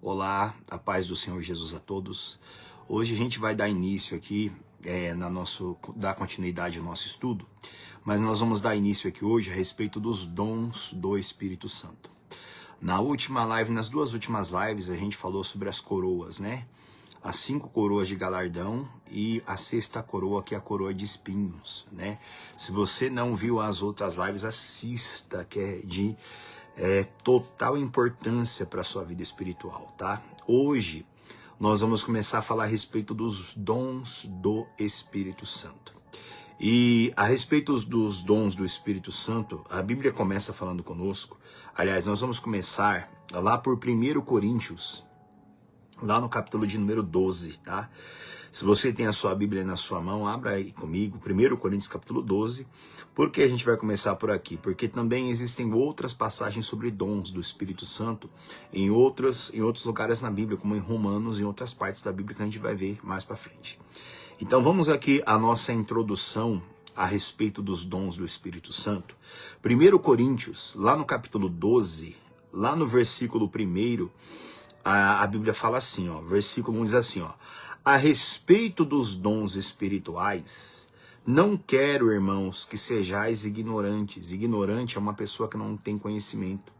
Olá, a paz do Senhor Jesus a todos. Hoje a gente vai dar início aqui, dar continuidade ao nosso estudo, mas nós vamos dar início aqui hoje a respeito dos dons do Espírito Santo. Na última live, nas duas últimas lives, a gente falou sobre as coroas, né? As 5 coroas de galardão e a 6ª coroa, que é a coroa de espinhos, né? Se você não viu as outras lives, assista, que é de total importância para a sua vida espiritual, tá? Hoje nós vamos começar a falar a respeito dos dons do Espírito Santo. E a respeito dos dons do Espírito Santo, a Bíblia começa falando conosco. Aliás, nós vamos começar lá por 1 Coríntios, lá no capítulo de número 12, tá? Se você tem a sua Bíblia na sua mão, abra aí comigo, 1 Coríntios capítulo 12. Por que a gente vai começar por aqui? Porque também existem outras passagens sobre dons do Espírito Santo em outros lugares na Bíblia, como em Romanos e em outras partes da Bíblia que a gente vai ver mais para frente. Então vamos aqui à nossa introdução a respeito dos dons do Espírito Santo. 1 Coríntios, lá no capítulo 12, lá no versículo 1, a Bíblia fala assim, ó, versículo 1 diz assim, ó: a respeito dos dons espirituais, não quero, irmãos, que sejais ignorantes. Ignorante é uma pessoa que não tem conhecimento.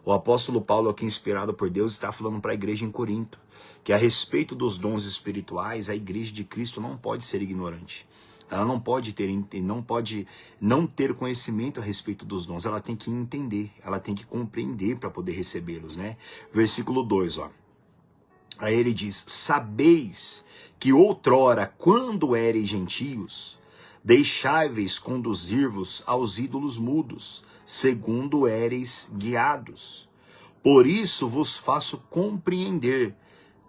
O apóstolo Paulo, aqui inspirado por Deus, está falando para a igreja em Corinto, que a respeito dos dons espirituais, a igreja de Cristo não pode ser ignorante. Ela não pode não ter conhecimento a respeito dos dons, ela tem que entender, ela tem que compreender para poder recebê-los, né? Versículo 2, ó. Aí ele diz: sabeis que outrora, quando éreis gentios, deixáveis conduzir-vos aos ídolos mudos, segundo éreis guiados. Por isso vos faço compreender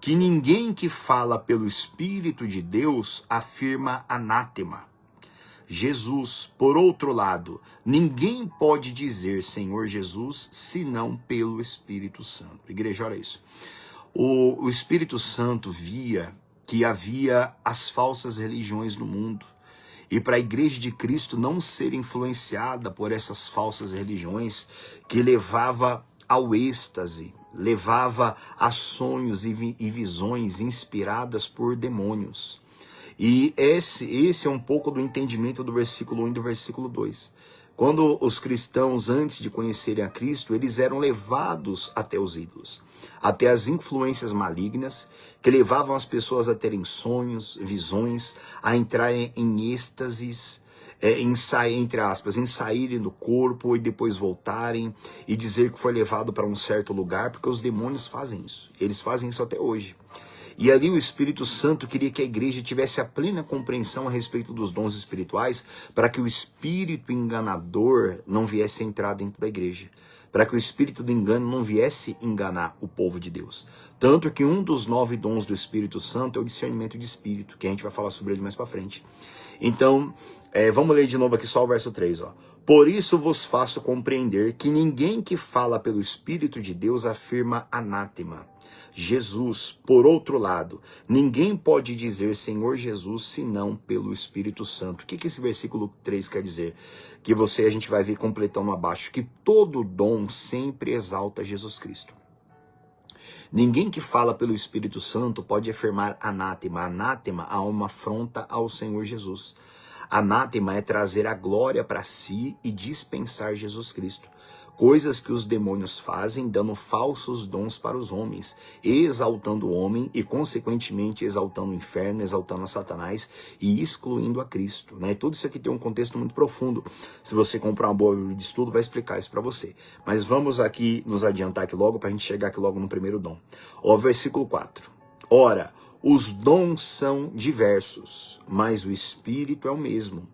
que ninguém que fala pelo Espírito de Deus afirma anátema. Jesus, por outro lado, ninguém pode dizer Senhor Jesus senão pelo Espírito Santo. Igreja, olha isso. O Espírito Santo via que havia as falsas religiões no mundo. E para a igreja de Cristo não ser influenciada por essas falsas religiões que levava ao êxtase, levava a sonhos e visões inspiradas por demônios. E esse é um pouco do entendimento do versículo 1 e do versículo 2. Quando os cristãos, antes de conhecerem a Cristo, eles eram levados até os ídolos, até as influências malignas, que levavam as pessoas a terem sonhos, visões, a entrarem em êxtases, em saírem do corpo e depois voltarem e dizer que foi levado para um certo lugar, porque os demônios fazem isso. Eles fazem isso até hoje. E ali o Espírito Santo queria que a igreja tivesse a plena compreensão a respeito dos dons espirituais, para que o espírito enganador não viesse entrar dentro da igreja, para que o espírito do engano não viesse enganar o povo de Deus. Tanto que um dos 9 dons do Espírito Santo é o discernimento de espírito, que a gente vai falar sobre ele mais para frente. Então, vamos ler de novo aqui só o verso 3, ó. Por isso vos faço compreender que ninguém que fala pelo Espírito de Deus afirma anátema. Jesus, por outro lado, ninguém pode dizer Senhor Jesus senão pelo Espírito Santo. O que esse versículo 3 quer dizer? Que a gente vai ver completando abaixo, que todo dom sempre exalta Jesus Cristo. Ninguém que fala pelo Espírito Santo pode afirmar anátema. Anátema é uma afronta ao Senhor Jesus. Anátema é trazer a glória para si e dispensar Jesus Cristo. Coisas que os demônios fazem, dando falsos dons para os homens, exaltando o homem e, consequentemente, exaltando o inferno, exaltando a Satanás e excluindo a Cristo, né? Tudo isso aqui tem um contexto muito profundo. Se você comprar uma boa Bíblia de estudo, vai explicar isso para você. Mas vamos aqui nos adiantar aqui logo, para a gente chegar aqui logo no primeiro dom. Ó, versículo 4. Ora, os dons são diversos, mas o Espírito é o mesmo.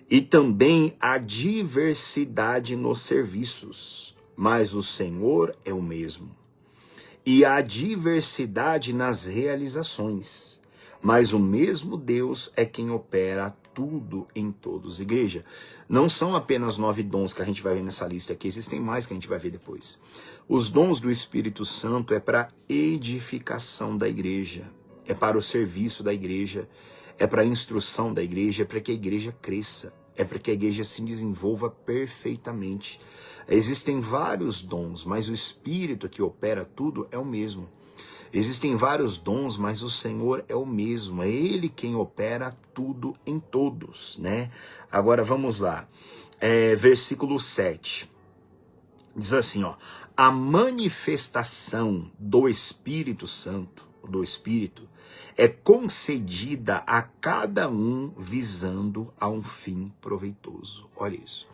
E também há diversidade nos serviços, mas o Senhor é o mesmo. E há diversidade nas realizações, mas o mesmo Deus é quem opera tudo em todos. Igreja, não são apenas 9 dons que a gente vai ver nessa lista aqui, existem mais que a gente vai ver depois. Os dons do Espírito Santo é para edificação da igreja, é para o serviço da igreja, é para a instrução da igreja, é para que a igreja cresça. é para que a igreja se desenvolva perfeitamente. Existem vários dons, mas o Espírito que opera tudo é o mesmo. Existem vários dons, mas o Senhor é o mesmo. É Ele quem opera tudo em todos, né? Agora vamos lá. Versículo 7. Diz assim, ó. A manifestação do Espírito Santo, do Espírito, é concedida a cada um visando a um fim proveitoso. Olha isso.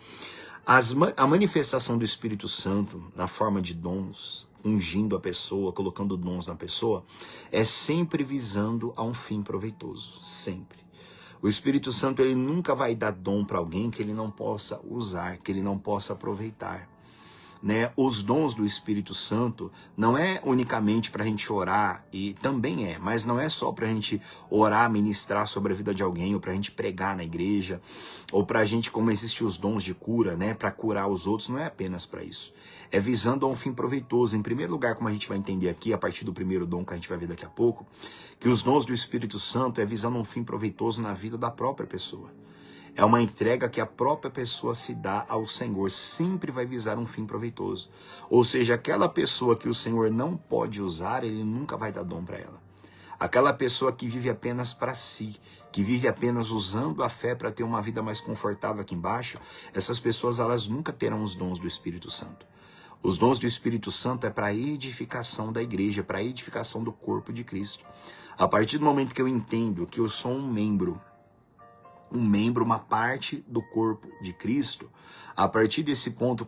A manifestação do Espírito Santo na forma de dons, ungindo a pessoa, colocando dons na pessoa, é sempre visando a um fim proveitoso, sempre. O Espírito Santo, ele nunca vai dar dom para alguém que ele não possa usar, que ele não possa aproveitar. Né? Os dons do Espírito Santo não é unicamente para a gente orar, e também mas não é só para a gente orar, ministrar sobre a vida de alguém, ou para a gente pregar na igreja, ou para a gente, como existem os dons de cura, né, para curar os outros, não é apenas para isso. É visando a um fim proveitoso. Em primeiro lugar, como a gente vai entender aqui, a partir do primeiro dom que a gente vai ver daqui a pouco, que os dons do Espírito Santo é visando um fim proveitoso na vida da própria pessoa. É uma entrega que a própria pessoa se dá ao Senhor, sempre vai visar um fim proveitoso. Ou seja, aquela pessoa que o Senhor não pode usar, ele nunca vai dar dom para ela. Aquela pessoa que vive apenas para si, que vive apenas usando a fé para ter uma vida mais confortável aqui embaixo, essas pessoas elas nunca terão os dons do Espírito Santo. Os dons do Espírito Santo é para a edificação da igreja, para a edificação do corpo de Cristo. A partir do momento que eu entendo que eu sou um membro, uma parte do corpo de Cristo, a partir desse ponto,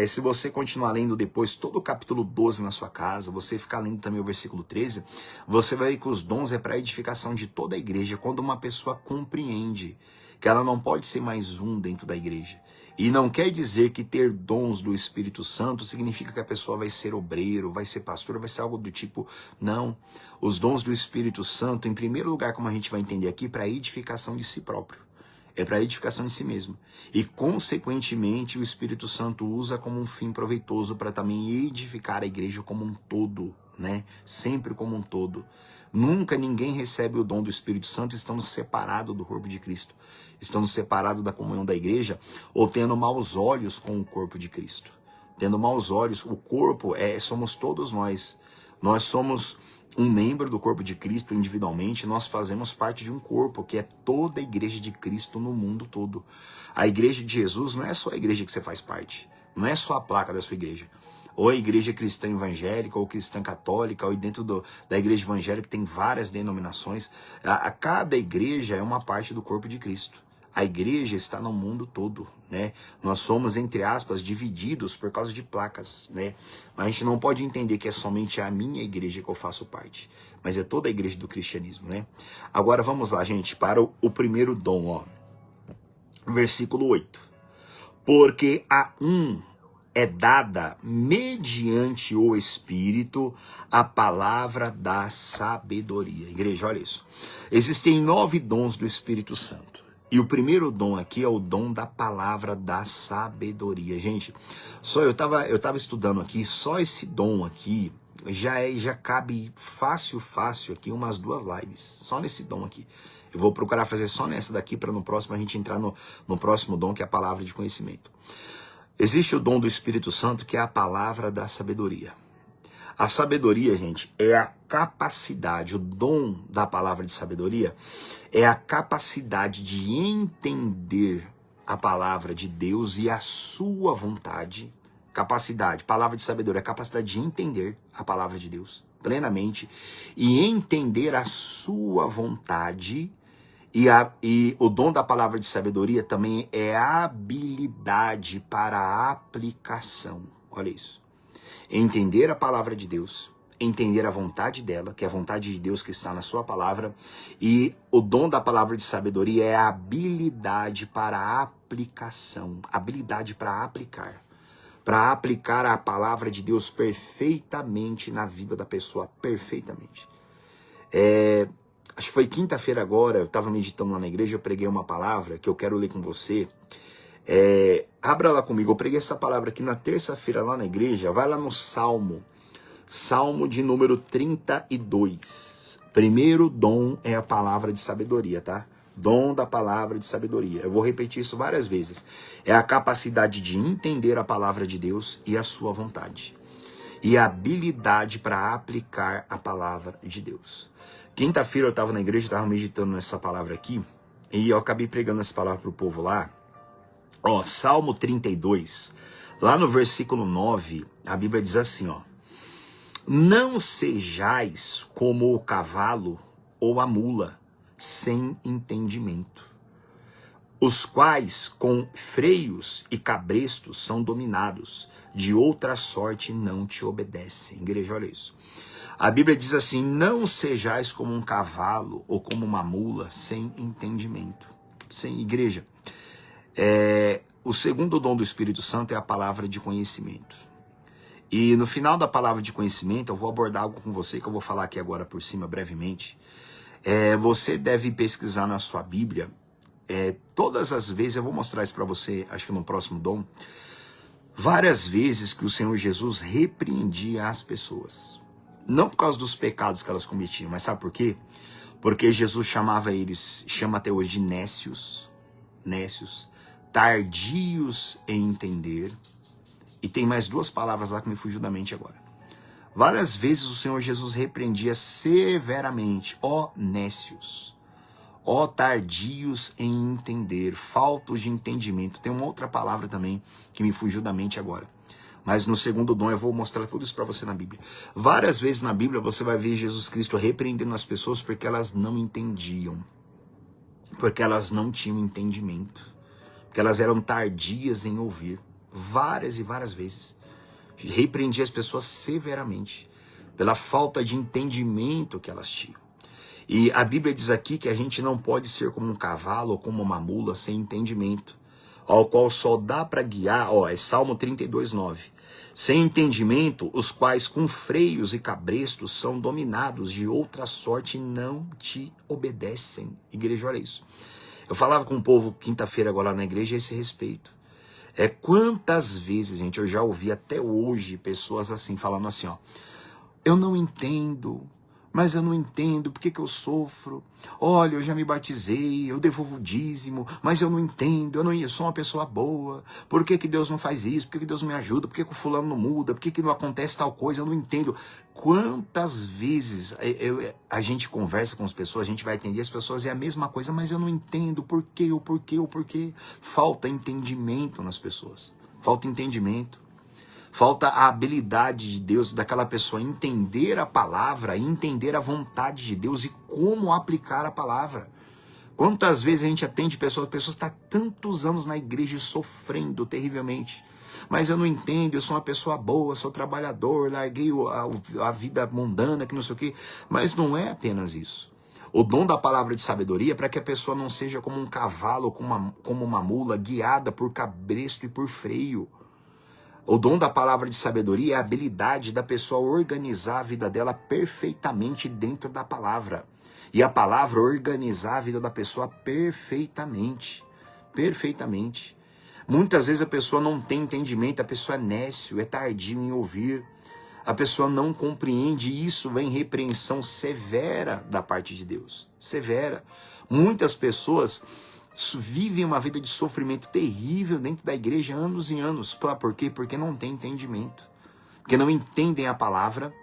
se você continuar lendo depois todo o capítulo 12 na sua casa, você ficar lendo também o versículo 13, você vai ver que os dons é para a edificação de toda a igreja, quando uma pessoa compreende que ela não pode ser mais um dentro da igreja. E não quer dizer que ter dons do Espírito Santo significa que a pessoa vai ser obreiro, vai ser pastor, vai ser algo do tipo, não. Os dons do Espírito Santo, em primeiro lugar, como a gente vai entender aqui, para a edificação de si próprio. É para a edificação de si mesmo. E, consequentemente, o Espírito Santo usa como um fim proveitoso para também edificar a igreja como um todo, né? Sempre como um todo. Nunca ninguém recebe o dom do Espírito Santo estando separado do corpo de Cristo, estando separado da comunhão da igreja, ou tendo maus olhos com o corpo de Cristo. Tendo maus olhos, o corpo somos todos nós. Nós somos um membro do corpo de Cristo individualmente, nós fazemos parte de um corpo, que é toda a igreja de Cristo no mundo todo. A igreja de Jesus não é só a igreja que você faz parte, não é só a placa da sua igreja. Ou a igreja cristã evangélica, ou cristã católica, ou dentro da igreja evangélica tem várias denominações. Cada igreja é uma parte do corpo de Cristo. A igreja está no mundo todo, né? Nós somos, entre aspas, divididos por causa de placas, né? Mas a gente não pode entender que é somente a minha igreja que eu faço parte, mas é toda a igreja do cristianismo, né? Agora vamos lá, gente, para o primeiro dom, ó. Versículo 8. Porque a um é dada, mediante o Espírito, a palavra da sabedoria. Igreja, olha isso. Existem 9 dons do Espírito Santo. E o primeiro dom aqui é o dom da palavra da sabedoria. Gente, eu tava estudando aqui, só esse dom aqui já cabe fácil aqui umas 2 lives. Só nesse dom aqui. Eu vou procurar fazer só nessa daqui para no próximo a gente entrar no próximo dom, que é a palavra de conhecimento. Existe o dom do Espírito Santo, que é a palavra da sabedoria. A sabedoria, gente, é a capacidade, o dom da palavra de sabedoria é a capacidade de entender a palavra de Deus e a sua vontade. Capacidade, palavra de sabedoria, a capacidade de entender a palavra de Deus plenamente e entender a sua vontade. E o dom da palavra de sabedoria também é a habilidade para a aplicação. Olha isso. Entender a palavra de Deus, entender a vontade dela, que é a vontade de Deus que está na sua palavra, e o dom da palavra de sabedoria é a habilidade para a aplicação, habilidade para aplicar a palavra de Deus perfeitamente na vida da pessoa, perfeitamente. Acho que foi quinta-feira agora, eu estava meditando lá na igreja, eu preguei uma palavra que eu quero ler com você. Abra lá comigo, eu preguei essa palavra aqui na terça-feira lá na igreja. Vai lá no Salmo de número 32. Primeiro dom é a palavra de sabedoria, tá? Dom da palavra de sabedoria. Eu vou repetir isso várias vezes. É a capacidade de entender a palavra de Deus e a sua vontade. E a habilidade para aplicar a palavra de Deus. Quinta-feira eu estava na igreja, estava meditando nessa palavra aqui, e eu acabei pregando essa palavra para o povo lá. Ó, Salmo 32, lá no versículo 9, a Bíblia diz assim, ó: não sejais como o cavalo ou a mula, sem entendimento, os quais com freios e cabrestos são dominados, de outra sorte não te obedecem. Igreja, olha isso. A Bíblia diz assim: não sejais como um cavalo ou como uma mula sem entendimento. Sem igreja. O segundo dom do Espírito Santo é a palavra de conhecimento. E no final da palavra de conhecimento, eu vou abordar algo com você que eu vou falar aqui agora por cima brevemente. Você deve pesquisar na sua Bíblia, todas as vezes, eu vou mostrar isso para você, acho que no próximo dom, várias vezes que o Senhor Jesus repreendia as pessoas. Não por causa dos pecados que elas cometiam, mas sabe por quê? Porque Jesus chamava eles, chama até hoje de nécios, tardios em entender, e tem mais duas palavras lá que me fugiu da mente agora. Várias vezes o Senhor Jesus repreendia severamente: ó nécios, ó tardios em entender, faltos de entendimento. Tem uma outra palavra também que me fugiu da mente agora. Mas no segundo dom eu vou mostrar tudo isso para você na Bíblia. Várias vezes na Bíblia você vai ver Jesus Cristo repreendendo as pessoas porque elas não entendiam. Porque elas não tinham entendimento. Porque elas eram tardias em ouvir. Várias e várias vezes. Repreendia as pessoas severamente. Pela falta de entendimento que elas tinham. E a Bíblia diz aqui que a gente não pode ser como um cavalo ou como uma mula sem entendimento, ao qual só dá para guiar, é Salmo 32, 9. Sem entendimento, os quais com freios e cabrestos são dominados, de outra sorte não te obedecem. Igreja, olha isso. Eu falava com o povo quinta-feira agora na igreja a esse respeito. Quantas vezes, gente, eu já ouvi até hoje pessoas assim, falando assim, ó: eu não entendo, mas eu não entendo por que eu sofro. Olha, eu já me batizei, eu devolvo o dízimo, mas eu não entendo, eu sou uma pessoa boa. Por que Deus não faz isso? Por que Deus não me ajuda? Por que o fulano não muda? Por que não acontece tal coisa? Eu não entendo. Quantas vezes a gente conversa com as pessoas, a gente vai atender as pessoas, é a mesma coisa, mas eu não entendo o porquê. Falta entendimento nas pessoas. Falta entendimento. Falta a habilidade de Deus, daquela pessoa entender a palavra, entender a vontade de Deus e como aplicar a palavra. Quantas vezes a gente atende pessoas estão há tantos anos na igreja sofrendo terrivelmente. Mas eu não entendo, eu sou uma pessoa boa, sou trabalhador, larguei a vida mundana, que não sei o quê. Mas não é apenas isso. O dom da palavra de sabedoria é para que a pessoa não seja como um cavalo, como uma mula, guiada por cabresto e por freio. O dom da palavra de sabedoria é a habilidade da pessoa organizar a vida dela perfeitamente dentro da palavra. E a palavra organizar a vida da pessoa perfeitamente. Perfeitamente. Muitas vezes a pessoa não tem entendimento, a pessoa é nécio, é tardio em ouvir. A pessoa não compreende, e isso vem repreensão severa da parte de Deus. Severa. Muitas pessoas vivem uma vida de sofrimento terrível dentro da igreja anos e anos. Por quê? Porque não tem entendimento. Porque não entendem a palavra,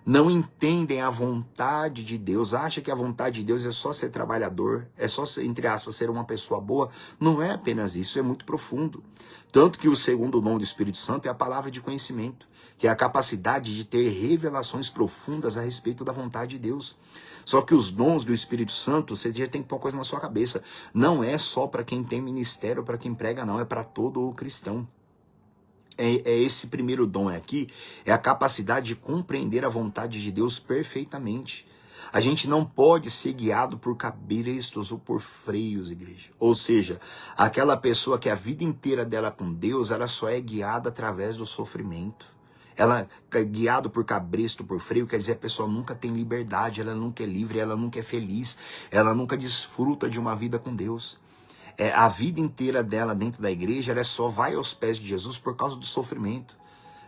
não entendem a vontade de Deus, acha que a vontade de Deus é só ser trabalhador, é só, entre aspas, ser uma pessoa boa. Não é apenas isso, é muito profundo. Tanto que o segundo dom do Espírito Santo é a palavra de conhecimento, que é a capacidade de ter revelações profundas a respeito da vontade de Deus. Só que os dons do Espírito Santo, você já tem que pôr coisa na sua cabeça. Não é só para quem tem ministério, para quem prega, não. É para todo o cristão. Esse primeiro dom aqui, é a capacidade de compreender a vontade de Deus perfeitamente. A gente não pode ser guiado por cabrestos ou por freios, igreja. Ou seja, aquela pessoa que a vida inteira dela com Deus, ela só é guiada através do sofrimento. Ela é guiada por cabresto, por freio, quer dizer, a pessoa nunca tem liberdade, ela nunca é livre, ela nunca é feliz, ela nunca desfruta de uma vida com Deus. A vida inteira dela dentro da igreja, ela só vai aos pés de Jesus por causa do sofrimento.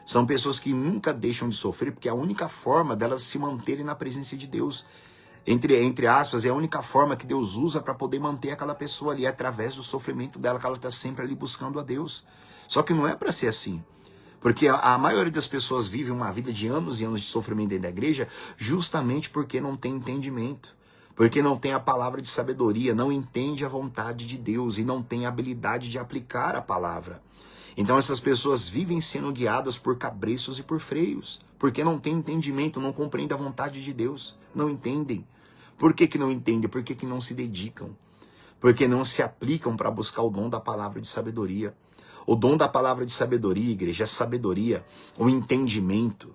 São pessoas que nunca deixam de sofrer, porque é a única forma delas se manterem na presença de Deus. Entre aspas, é a única forma que Deus usa para poder manter aquela pessoa ali, através do sofrimento dela, que ela está sempre ali buscando a Deus. Só que não é para ser assim. Porque a maioria das pessoas vive uma vida de anos e anos de sofrimento dentro da igreja, justamente porque não tem entendimento. Porque não tem a palavra de sabedoria, não entende a vontade de Deus e não tem a habilidade de aplicar a palavra. Então essas pessoas vivem sendo guiadas por cabreços e por freios, porque não tem entendimento, não compreendem a vontade de Deus, não entendem. Por que não entendem? Por que não se dedicam? Porque não se aplicam para buscar o dom da palavra de sabedoria. O dom da palavra de sabedoria, igreja, a sabedoria, o entendimento,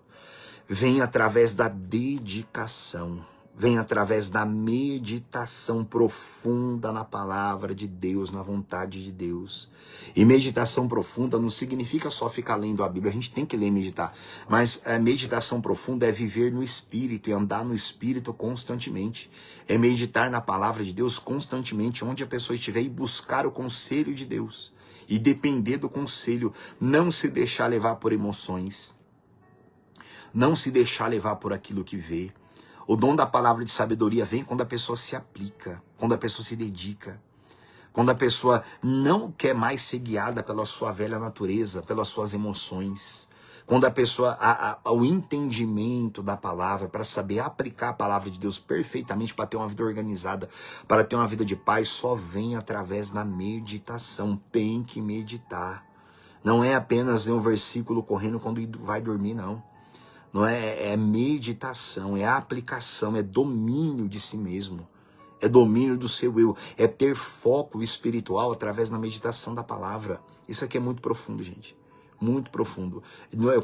vem através da dedicação, vem através da meditação profunda na palavra de Deus, na vontade de Deus. E meditação profunda não significa só ficar lendo a Bíblia, a gente tem que ler e meditar, mas a meditação profunda é viver no Espírito e andar no Espírito constantemente. É meditar na palavra de Deus constantemente, onde a pessoa estiver, e buscar o conselho de Deus. E depender do conselho, não se deixar levar por emoções, não se deixar levar por aquilo que vê. O dom da palavra de sabedoria vem quando a pessoa se aplica, quando a pessoa se dedica, quando a pessoa não quer mais ser guiada pela sua velha natureza, pelas suas emoções. Quando a pessoa, o entendimento da palavra, para saber aplicar a palavra de Deus perfeitamente, para ter uma vida organizada, para ter uma vida de paz, só vem através da meditação. Tem que meditar. Não é apenas ler um versículo correndo quando vai dormir, não. Não é meditação, é aplicação, é domínio de si mesmo. É domínio do seu eu, é ter foco espiritual através da meditação da palavra. Isso aqui é muito profundo, gente. Muito profundo.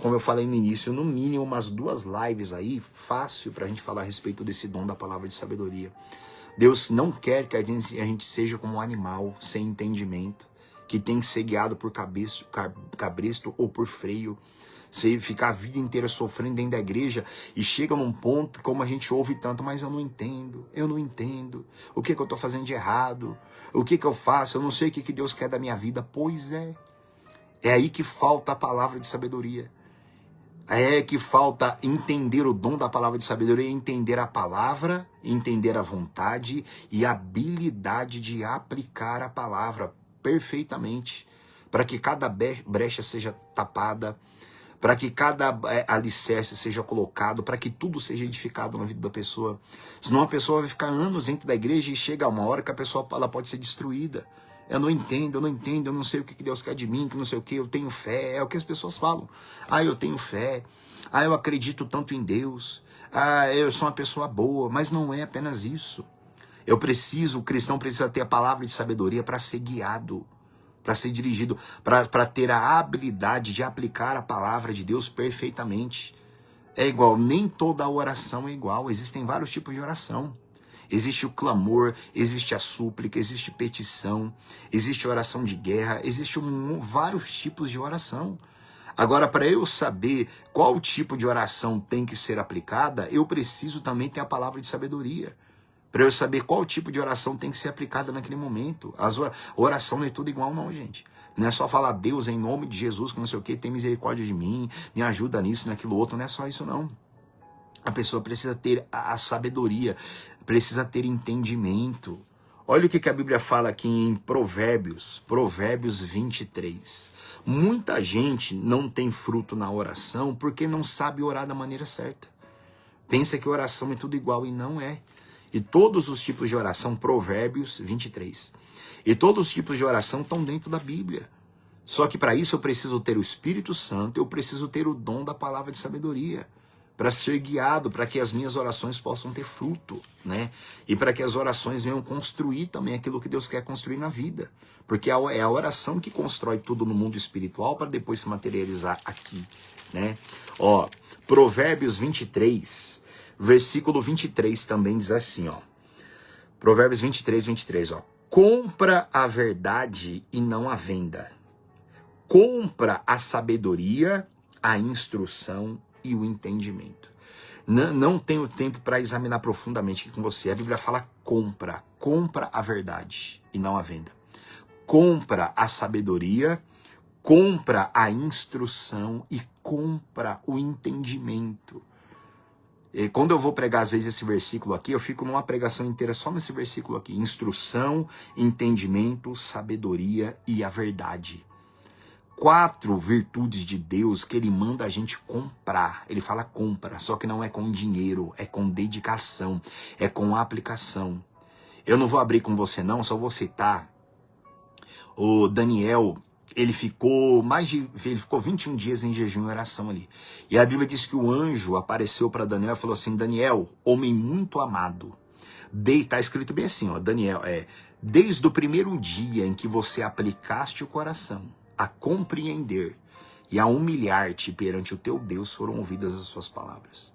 Como eu falei no início, no mínimo umas 2 lives aí, fácil pra gente falar a respeito desse dom da palavra de sabedoria. Deus não quer que a gente seja como um animal sem entendimento, que tem que ser guiado por cabresto ou por freio. Você ficar a vida inteira sofrendo dentro da igreja e chega num ponto, como a gente ouve tanto, mas eu não entendo. O que eu estou fazendo de errado? O que eu faço? Eu não sei o que Deus quer da minha vida. Pois é. É aí que falta a palavra de sabedoria. É que falta entender o dom da palavra de sabedoria, entender a palavra, entender a vontade e a habilidade de aplicar a palavra perfeitamente, para que cada brecha seja tapada, para que cada alicerce seja colocado, para que tudo seja edificado na vida da pessoa. Senão a pessoa vai ficar anos dentro da igreja e chega uma hora que a pessoa ela pode ser destruída. Eu não entendo, eu não sei o que Deus quer de mim, que não sei o que, eu tenho fé, é o que as pessoas falam. Eu tenho fé, eu acredito tanto em Deus, eu sou uma pessoa boa, mas não é apenas isso. O cristão precisa ter a palavra de sabedoria para ser guiado, para ser dirigido, para ter a habilidade de aplicar a palavra de Deus perfeitamente. É igual, nem toda oração é igual, existem vários tipos de oração. Existe o clamor, existe a súplica, existe petição, existe oração de guerra, existe vários tipos de oração. Agora, para eu saber qual tipo de oração tem que ser aplicada, eu preciso também ter a palavra de sabedoria. Para eu saber qual tipo de oração tem que ser aplicada naquele momento. Oração não é tudo igual não, gente. Não é só falar, Deus, em nome de Jesus, que não sei o que, tem misericórdia de mim, me ajuda nisso, naquilo outro. Não é só isso não. A pessoa precisa ter a sabedoria, precisa ter entendimento. Olha o que a Bíblia fala aqui em Provérbios 23. Muita gente não tem fruto na oração porque não sabe orar da maneira certa. Pensa que oração é tudo igual e não é. E todos os tipos de oração, Provérbios 23. E todos os tipos de oração estão dentro da Bíblia. Só que para isso eu preciso ter o Espírito Santo, eu preciso ter o dom da palavra de sabedoria, para ser guiado, para que as minhas orações possam ter fruto, né? E para que as orações venham construir também aquilo que Deus quer construir na vida. Porque é a oração que constrói tudo no mundo espiritual para depois se materializar aqui, né? Provérbios 23, versículo 23 também diz assim, Provérbios 23, compra a verdade e não a venda. Compra a sabedoria, a instrução e o entendimento. Não tenho tempo para examinar profundamente aqui com você. A Bíblia fala compra a verdade e não a venda. Compra a sabedoria, compra a instrução e compra o entendimento. E quando eu vou pregar, às vezes, esse versículo aqui, eu fico numa pregação inteira só nesse versículo aqui. Instrução, entendimento, sabedoria e a verdade. 4 virtudes de Deus que ele manda a gente comprar. Ele fala compra, só que não é com dinheiro, é com dedicação, é com aplicação. Eu não vou abrir com você não, só vou citar. O Daniel, ele ficou 21 dias em jejum e oração ali. E a Bíblia diz que o anjo apareceu para Daniel e falou assim: Daniel, homem muito amado. Está escrito bem assim, ó, Daniel, desde o primeiro dia em que você aplicaste o coração a compreender e a humilhar-te perante o teu Deus, foram ouvidas as suas palavras.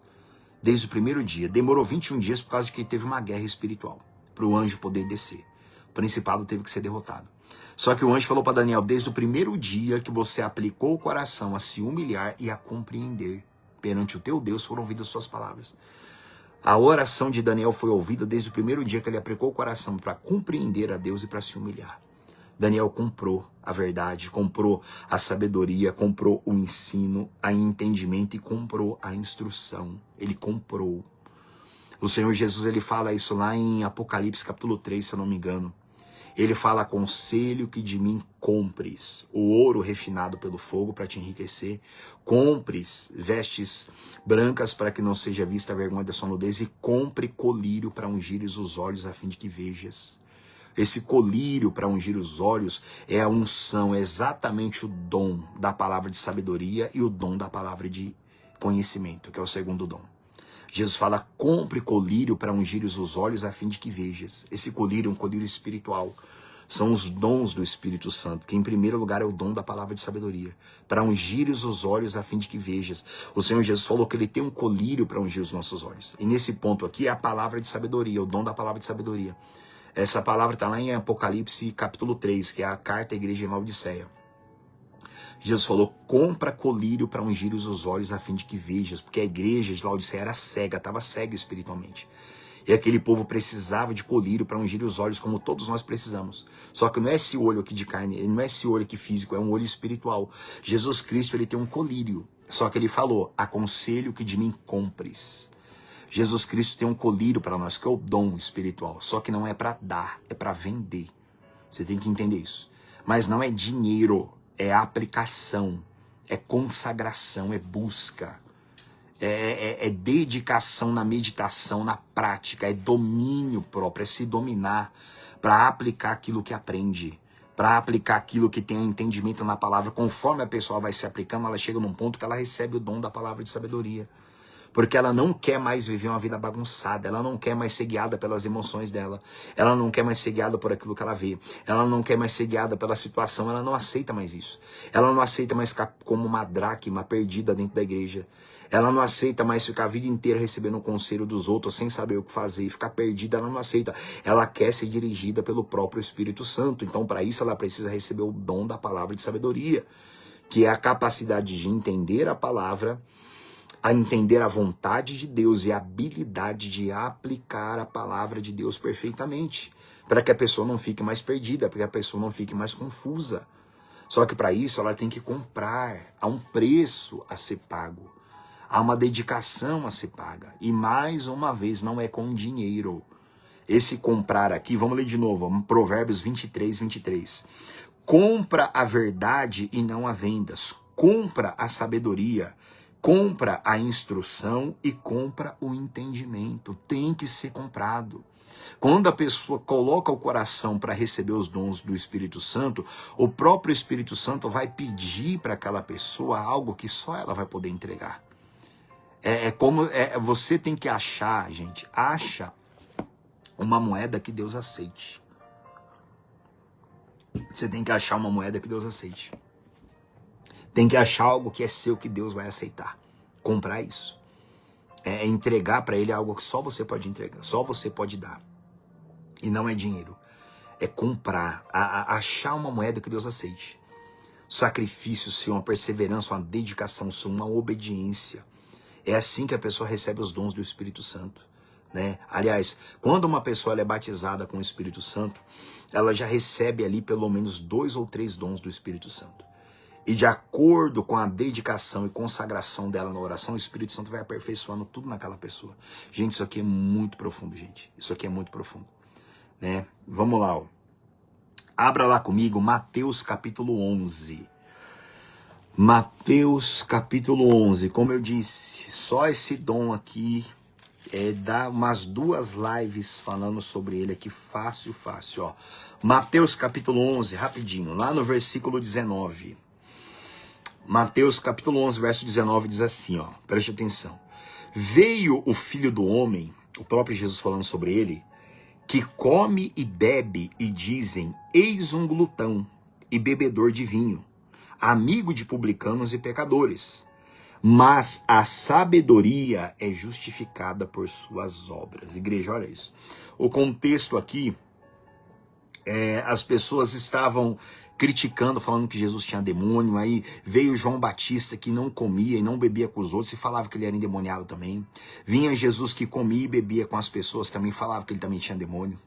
Desde o primeiro dia. Demorou 21 dias por causa que teve uma guerra espiritual, para o anjo poder descer. O principado teve que ser derrotado. Só que o anjo falou para Daniel: desde o primeiro dia que você aplicou o coração a se humilhar e a compreender perante o teu Deus, foram ouvidas as suas palavras. A oração de Daniel foi ouvida desde o primeiro dia que ele aplicou o coração para compreender a Deus e para se humilhar. Daniel comprou a verdade, comprou a sabedoria, comprou o ensino, o entendimento e comprou a instrução. Ele comprou. O Senhor Jesus, ele fala isso lá em Apocalipse capítulo 3, se eu não me engano. Ele fala: aconselho que de mim compres o ouro refinado pelo fogo para te enriquecer, compres vestes brancas para que não seja vista a vergonha da sua nudez, e compre colírio para ungires os olhos a fim de que vejas. Esse colírio para ungir os olhos é a unção, é exatamente o dom da palavra de sabedoria e o dom da palavra de conhecimento, que é o segundo dom. Jesus fala: compre colírio para ungir os olhos a fim de que vejas. Esse colírio é um colírio espiritual. São os dons do Espírito Santo, que em primeiro lugar é o dom da palavra de sabedoria, para ungir os olhos a fim de que vejas. O Senhor Jesus falou que ele tem um colírio para ungir os nossos olhos. E nesse ponto aqui é a palavra de sabedoria, o dom da palavra de sabedoria. Essa palavra está lá em Apocalipse capítulo 3, que é a carta à igreja de Laodiceia. Jesus falou: compra colírio para ungir os olhos a fim de que vejas, porque a igreja de Laodiceia era cega, estava cega espiritualmente. E aquele povo precisava de colírio para ungir os olhos, como todos nós precisamos. Só que não é esse olho aqui de carne, não é esse olho aqui físico, é um olho espiritual. Jesus Cristo, ele tem um colírio. Só que ele falou: aconselho que de mim compres. Jesus Cristo tem um colírio para nós, que é o dom espiritual. Só que não é para dar, é para vender. Você tem que entender isso. Mas não é dinheiro, é aplicação, é consagração, é busca. É dedicação na meditação, na prática, é domínio próprio, é se dominar para aplicar aquilo que aprende, para aplicar aquilo que tem entendimento na palavra. Conforme a pessoa vai se aplicando, ela chega num ponto que ela recebe o dom da palavra de sabedoria. Porque ela não quer mais viver uma vida bagunçada, ela não quer mais ser guiada pelas emoções dela, ela não quer mais ser guiada por aquilo que ela vê, ela não quer mais ser guiada pela situação, ela não aceita mais isso. Ela não aceita mais ficar como uma dracma perdida dentro da igreja. Ela não aceita mais ficar a vida inteira recebendo o conselho dos outros sem saber o que fazer e ficar perdida, ela não aceita. Ela quer ser dirigida pelo próprio Espírito Santo. Então, para isso, ela precisa receber o dom da palavra de sabedoria, que é a capacidade de entender a palavra, a entender a vontade de Deus e a habilidade de aplicar a palavra de Deus perfeitamente, para que a pessoa não fique mais perdida, para que a pessoa não fique mais confusa. Só que para isso ela tem que comprar, há um preço a ser pago, há uma dedicação a ser paga, e mais uma vez não é com dinheiro. Esse comprar aqui, vamos ler de novo, Provérbios 23, 23. Compra a verdade e não a vendas, compra a sabedoria, compra a instrução e compra o entendimento. Tem que ser comprado. Quando a pessoa coloca o coração para receber os dons do Espírito Santo, o próprio Espírito Santo vai pedir para aquela pessoa algo que só ela vai poder entregar. Você tem que achar, gente, acha uma moeda que Deus aceite. Você tem que achar uma moeda que Deus aceite. Tem que achar algo que é seu, que Deus vai aceitar. Comprar isso. É entregar para ele algo que só você pode entregar, só você pode dar. E não é dinheiro. É comprar, achar uma moeda que Deus aceite. Sacrifício, Senhor, uma perseverança, uma dedicação, Senhor, uma obediência. É assim que a pessoa recebe os dons do Espírito Santo, né? Aliás, quando uma pessoa ela é batizada com o Espírito Santo, ela já recebe ali pelo menos 2 ou 3 dons do Espírito Santo. E de acordo com a dedicação e consagração dela na oração, o Espírito Santo vai aperfeiçoando tudo naquela pessoa. Gente, isso aqui é muito profundo, gente. Isso aqui é muito profundo, né? Vamos lá, ó. Abra lá comigo Mateus capítulo 11. Mateus capítulo 11. Como eu disse, só esse dom aqui dá umas 2 lives falando sobre ele aqui, fácil, ó. Mateus capítulo 11, rapidinho, lá no versículo 19. Mateus capítulo 11, verso 19 diz assim, ó, preste atenção. Veio o Filho do Homem, o próprio Jesus falando sobre ele, que come e bebe e dizem, eis um glutão e bebedor de vinho, amigo de publicanos e pecadores. Mas a sabedoria é justificada por suas obras. Igreja, olha isso. O contexto aqui, as pessoas estavam criticando, falando que Jesus tinha demônio. Aí veio João Batista, que não comia e não bebia com os outros e falava que ele era endemoniado também. Vinha Jesus que comia e bebia com as pessoas, também falava que ele também tinha demônio.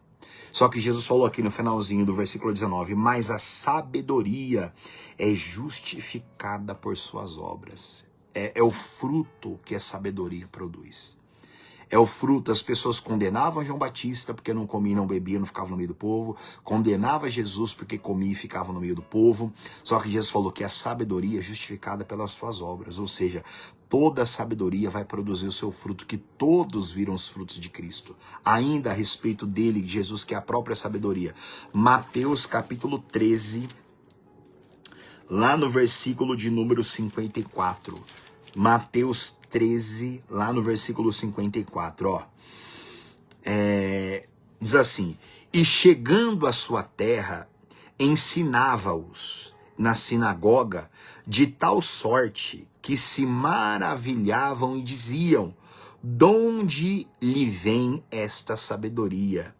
Só que Jesus falou aqui no finalzinho do versículo 19, mas a sabedoria é justificada por suas obras. É o fruto que a sabedoria produz. É o fruto. As pessoas condenavam João Batista porque não comia, não bebia, não ficava no meio do povo. Condenava Jesus porque comia e ficava no meio do povo. Só que Jesus falou que a sabedoria é justificada pelas suas obras. Ou seja, toda a sabedoria vai produzir o seu fruto, que todos viram os frutos de Cristo. Ainda a respeito dele, de Jesus, que é a própria sabedoria. Mateus capítulo 13, lá no versículo de número 54. Mateus 13, lá no versículo 54, ó. Diz assim, e chegando à sua terra, ensinava-os na sinagoga de tal sorte que se maravilhavam e diziam, donde lhe vem esta sabedoria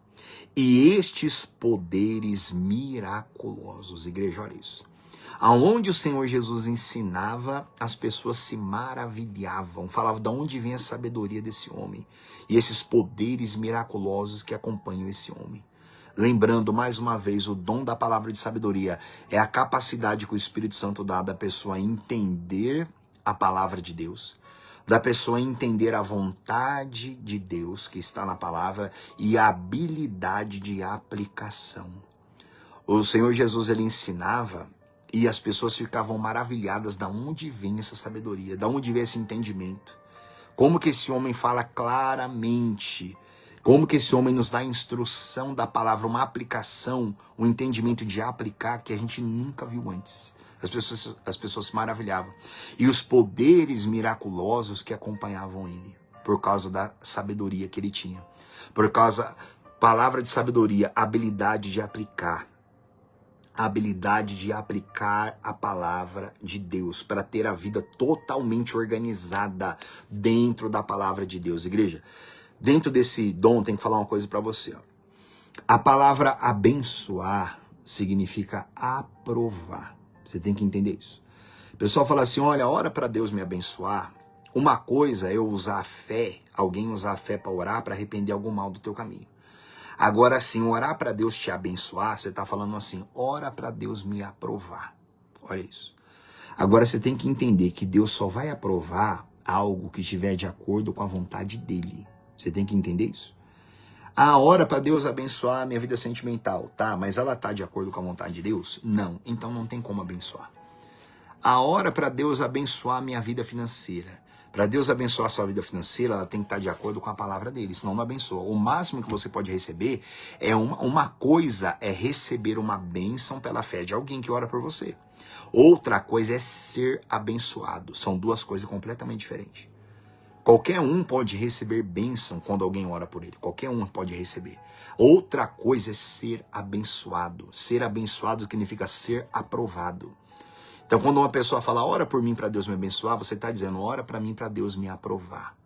e estes poderes miraculosos? Igreja, olha isso. Aonde o Senhor Jesus ensinava, as pessoas se maravilhavam, falavam de onde vem a sabedoria desse homem e esses poderes miraculosos que acompanham esse homem. Lembrando, mais uma vez, o dom da palavra de sabedoria é a capacidade que o Espírito Santo dá da pessoa entender a palavra de Deus, da pessoa entender a vontade de Deus que está na palavra e a habilidade de aplicação. O Senhor Jesus, ele ensinava e as pessoas ficavam maravilhadas de onde vem essa sabedoria, de onde vem esse entendimento. Como que esse homem fala claramente, como que esse homem nos dá a instrução da palavra, uma aplicação, um entendimento de aplicar que a gente nunca viu antes. As pessoas se maravilhavam. E os poderes miraculosos que acompanhavam ele, por causa da sabedoria que ele tinha. Por causa, palavra de sabedoria, habilidade de aplicar. A habilidade de aplicar a palavra de Deus para ter a vida totalmente organizada dentro da palavra de Deus. Igreja, dentro desse dom tem que falar uma coisa para você. Ó. A palavra abençoar significa aprovar. Você tem que entender isso. O pessoal fala assim, olha, ora para Deus me abençoar. Uma coisa é eu usar a fé, alguém usar a fé para orar, para arrepender algum mal do teu caminho. Agora sim, orar para Deus te abençoar, você está falando assim, ora para Deus me aprovar. Olha isso. Agora você tem que entender que Deus só vai aprovar algo que estiver de acordo com a vontade dele. Você tem que entender isso. Ah, ora para Deus abençoar a minha vida sentimental, tá? Mas ela está de acordo com a vontade de Deus? Não, então não tem como abençoar. A hora para Deus abençoar a minha vida financeira. Para Deus abençoar a sua vida financeira, ela tem que estar de acordo com a palavra dele, senão não abençoa. O máximo que você pode receber é uma coisa é receber uma bênção pela fé de alguém que ora por você. Outra coisa é ser abençoado. São duas coisas completamente diferentes. Qualquer um pode receber bênção quando alguém ora por ele. Qualquer um pode receber. Outra coisa é ser abençoado. Ser abençoado significa ser aprovado. Então, quando uma pessoa fala, ora por mim para Deus me abençoar, você está dizendo, ora para mim para Deus me aprovar.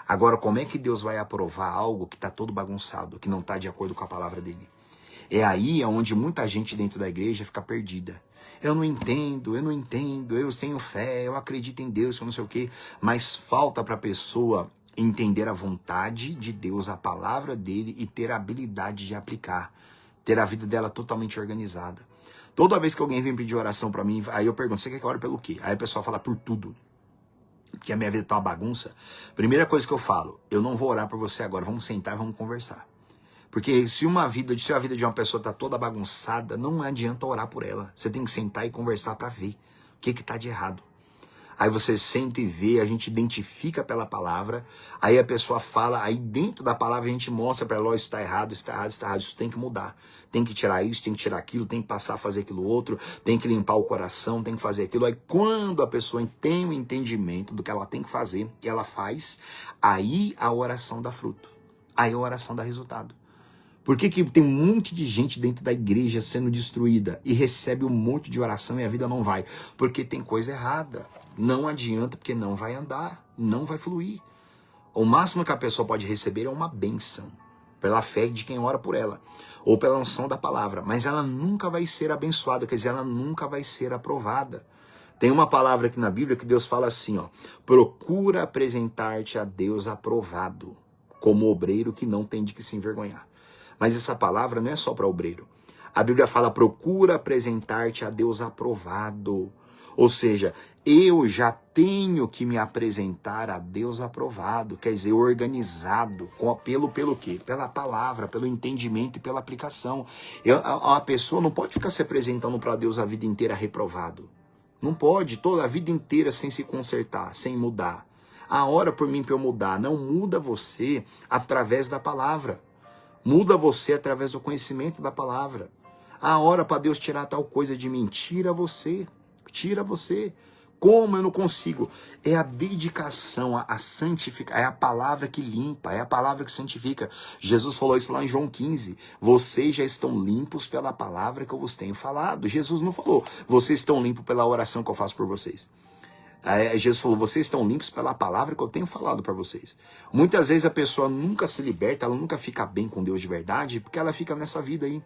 Agora, como é que Deus vai aprovar algo que está todo bagunçado, que não está de acordo com a palavra dele? É aí onde muita gente dentro da igreja fica perdida. Eu não entendo, eu tenho fé, eu acredito em Deus, eu não sei o quê, mas falta para a pessoa entender a vontade de Deus, a palavra dele e ter a habilidade de aplicar, ter a vida dela totalmente organizada. Toda vez que alguém vem pedir oração pra mim, aí eu pergunto, você quer que eu ore pelo quê? Aí a pessoa fala por tudo. Porque a minha vida tá uma bagunça. Primeira coisa que eu falo, eu não vou orar por você agora, vamos sentar e vamos conversar. Porque se a vida de uma pessoa tá toda bagunçada, não adianta orar por ela. Você tem que sentar e conversar para ver o que tá de errado. Aí você senta e vê, a gente identifica pela palavra, aí a pessoa fala, aí dentro da palavra a gente mostra para ela, ó, isso está errado, isso está errado, isso está errado, isso tem que mudar. Tem que tirar isso, tem que tirar aquilo, tem que passar a fazer aquilo outro, tem que limpar o coração, tem que fazer aquilo. Aí quando a pessoa tem o entendimento do que ela tem que fazer, e ela faz, aí a oração dá fruto. Aí a oração dá resultado. Por que tem um monte de gente dentro da igreja sendo destruída e recebe um monte de oração e a vida não vai? Porque tem coisa errada. Não adianta, porque não vai andar, não vai fluir. O máximo que a pessoa pode receber é uma bênção, pela fé de quem ora por ela, ou pela unção da palavra, mas ela nunca vai ser abençoada, quer dizer, ela nunca vai ser aprovada. Tem uma palavra aqui na Bíblia que Deus fala assim, ó, procura apresentar-te a Deus aprovado, como obreiro que não tem de que se envergonhar. Mas essa palavra não é só para obreiro. A Bíblia fala, procura apresentar-te a Deus aprovado. Ou seja, eu já tenho que me apresentar a Deus aprovado, quer dizer, organizado, pelo quê? Pela palavra, pelo entendimento e pela aplicação. A pessoa não pode ficar se apresentando para Deus a vida inteira reprovado. Não pode, toda a vida inteira sem se consertar, sem mudar. A hora por mim para eu mudar, não muda você através da palavra. Muda você através do conhecimento da palavra. A hora para Deus tirar tal coisa de mim, tira você. Tira você. Como eu não consigo? É a dedicação, a santificar, é a palavra que limpa, é a palavra que santifica. Jesus falou isso lá em João 15. Vocês já estão limpos pela palavra que eu vos tenho falado. Jesus não falou, vocês estão limpos pela oração que eu faço por vocês. Jesus falou, vocês estão limpos pela palavra que eu tenho falado para vocês. Muitas vezes a pessoa nunca se liberta, ela nunca fica bem com Deus de verdade, porque ela fica nessa vida aí.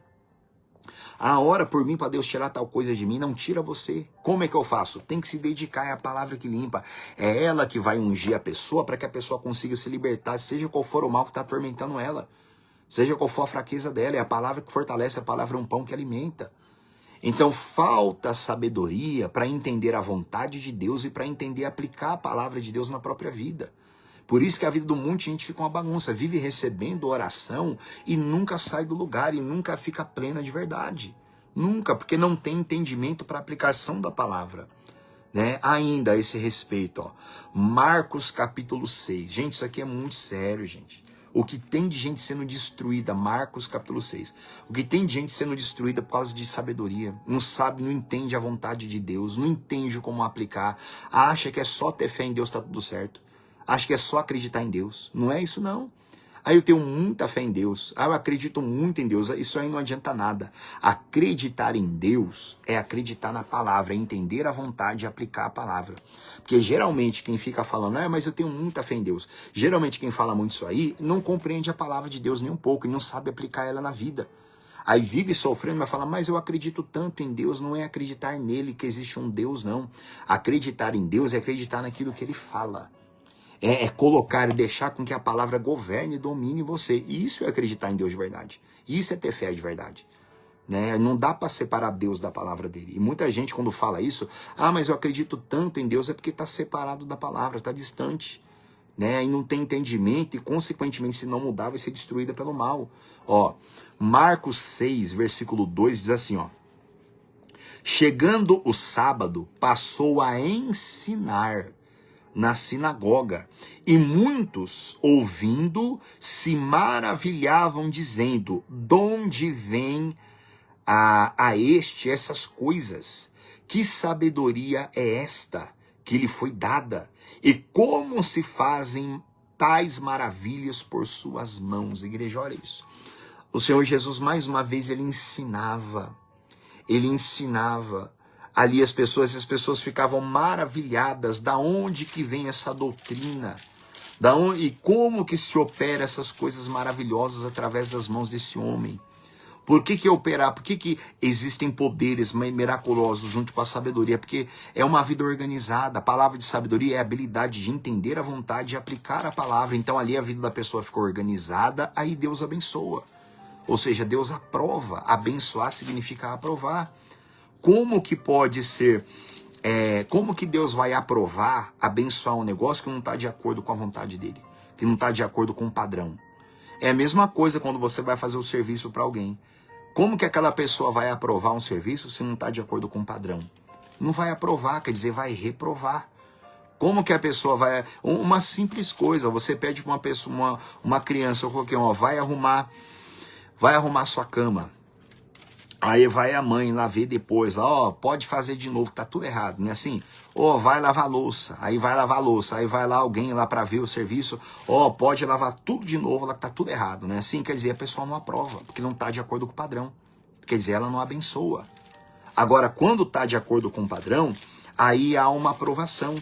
A hora por mim para Deus tirar tal coisa de mim, não tira você. Como é que eu faço? Tem que se dedicar, é a palavra que limpa. É ela que vai ungir a pessoa para que a pessoa consiga se libertar, seja qual for o mal que está atormentando ela. Seja qual for a fraqueza dela, é a palavra que fortalece, a palavra é um pão que alimenta. Então falta sabedoria para entender a vontade de Deus e para entender e aplicar a palavra de Deus na própria vida. Por isso que a vida do monte de gente fica uma bagunça, vive recebendo oração e nunca sai do lugar e nunca fica plena de verdade. Nunca, porque não tem entendimento para a aplicação da palavra. Né? Ainda a esse respeito, ó, Marcos capítulo 6. Gente, isso aqui é muito sério, gente. O que tem de gente sendo destruída, Marcos capítulo 6. O que tem de gente sendo destruída por causa de sabedoria. Não sabe, não entende a vontade de Deus, não entende como aplicar. Acha que é só ter fé em Deus, tá tudo certo. Acha que é só acreditar em Deus. Não é isso não. Aí eu tenho muita fé em Deus. Eu acredito muito em Deus. Isso aí não adianta nada. Acreditar em Deus é acreditar na palavra, é entender a vontade e aplicar a palavra. Porque geralmente quem fica falando, mas eu tenho muita fé em Deus. Geralmente quem fala muito isso aí não compreende a palavra de Deus nem um pouco e não sabe aplicar ela na vida. Aí vive sofrendo, vai falar, mas eu acredito tanto em Deus, não é acreditar nele que existe um Deus, não. Acreditar em Deus é acreditar naquilo que ele fala. É colocar e deixar com que a palavra governe e domine você. E isso é acreditar em Deus de verdade. Isso é ter fé de verdade. Né? Não dá para separar Deus da palavra dele. E muita gente quando fala isso, mas eu acredito tanto em Deus, é porque está separado da palavra, está distante. Né? E não tem entendimento e consequentemente se não mudar vai ser destruída pelo mal. Ó, Marcos 6, versículo 2 diz assim, ó. Chegando o sábado, passou a ensinar na sinagoga, e muitos, ouvindo, se maravilhavam, dizendo, de onde vem a este essas coisas? Que sabedoria é esta que lhe foi dada? E como se fazem tais maravilhas por suas mãos? Igreja, olha isso. O Senhor Jesus, mais uma vez, ele ensinava. Ali as pessoas ficavam maravilhadas da onde que vem essa doutrina, e como que se opera essas coisas maravilhosas através das mãos desse homem. Por que operar? Por que existem poderes miraculosos junto com a sabedoria? Porque é uma vida organizada. A palavra de sabedoria é a habilidade de entender a vontade e aplicar a palavra. Então ali a vida da pessoa ficou organizada, aí Deus abençoa. Ou seja, Deus aprova. Abençoar significa aprovar. como que pode ser, como que Deus vai aprovar, abençoar um negócio que não está de acordo com a vontade dele, que não está de acordo com o padrão? É a mesma coisa quando você vai fazer o serviço para alguém. Como que aquela pessoa vai aprovar um serviço se não está de acordo com o padrão? Não vai aprovar, quer dizer, vai reprovar. Como que a pessoa vai... Uma simples coisa, você pede para uma pessoa, uma criança, ou qualquer um, vai arrumar sua cama. Aí vai a mãe lá ver depois, lá, pode fazer de novo, tá tudo errado, não é assim? Vai lavar a louça, aí vai lavar a louça, aí vai lá alguém lá para ver o serviço, pode lavar tudo de novo, lá que tá tudo errado, não é assim? Quer dizer, a pessoa não aprova, porque não tá de acordo com o padrão. Quer dizer, ela não abençoa. Agora, quando tá de acordo com o padrão, aí há uma aprovação.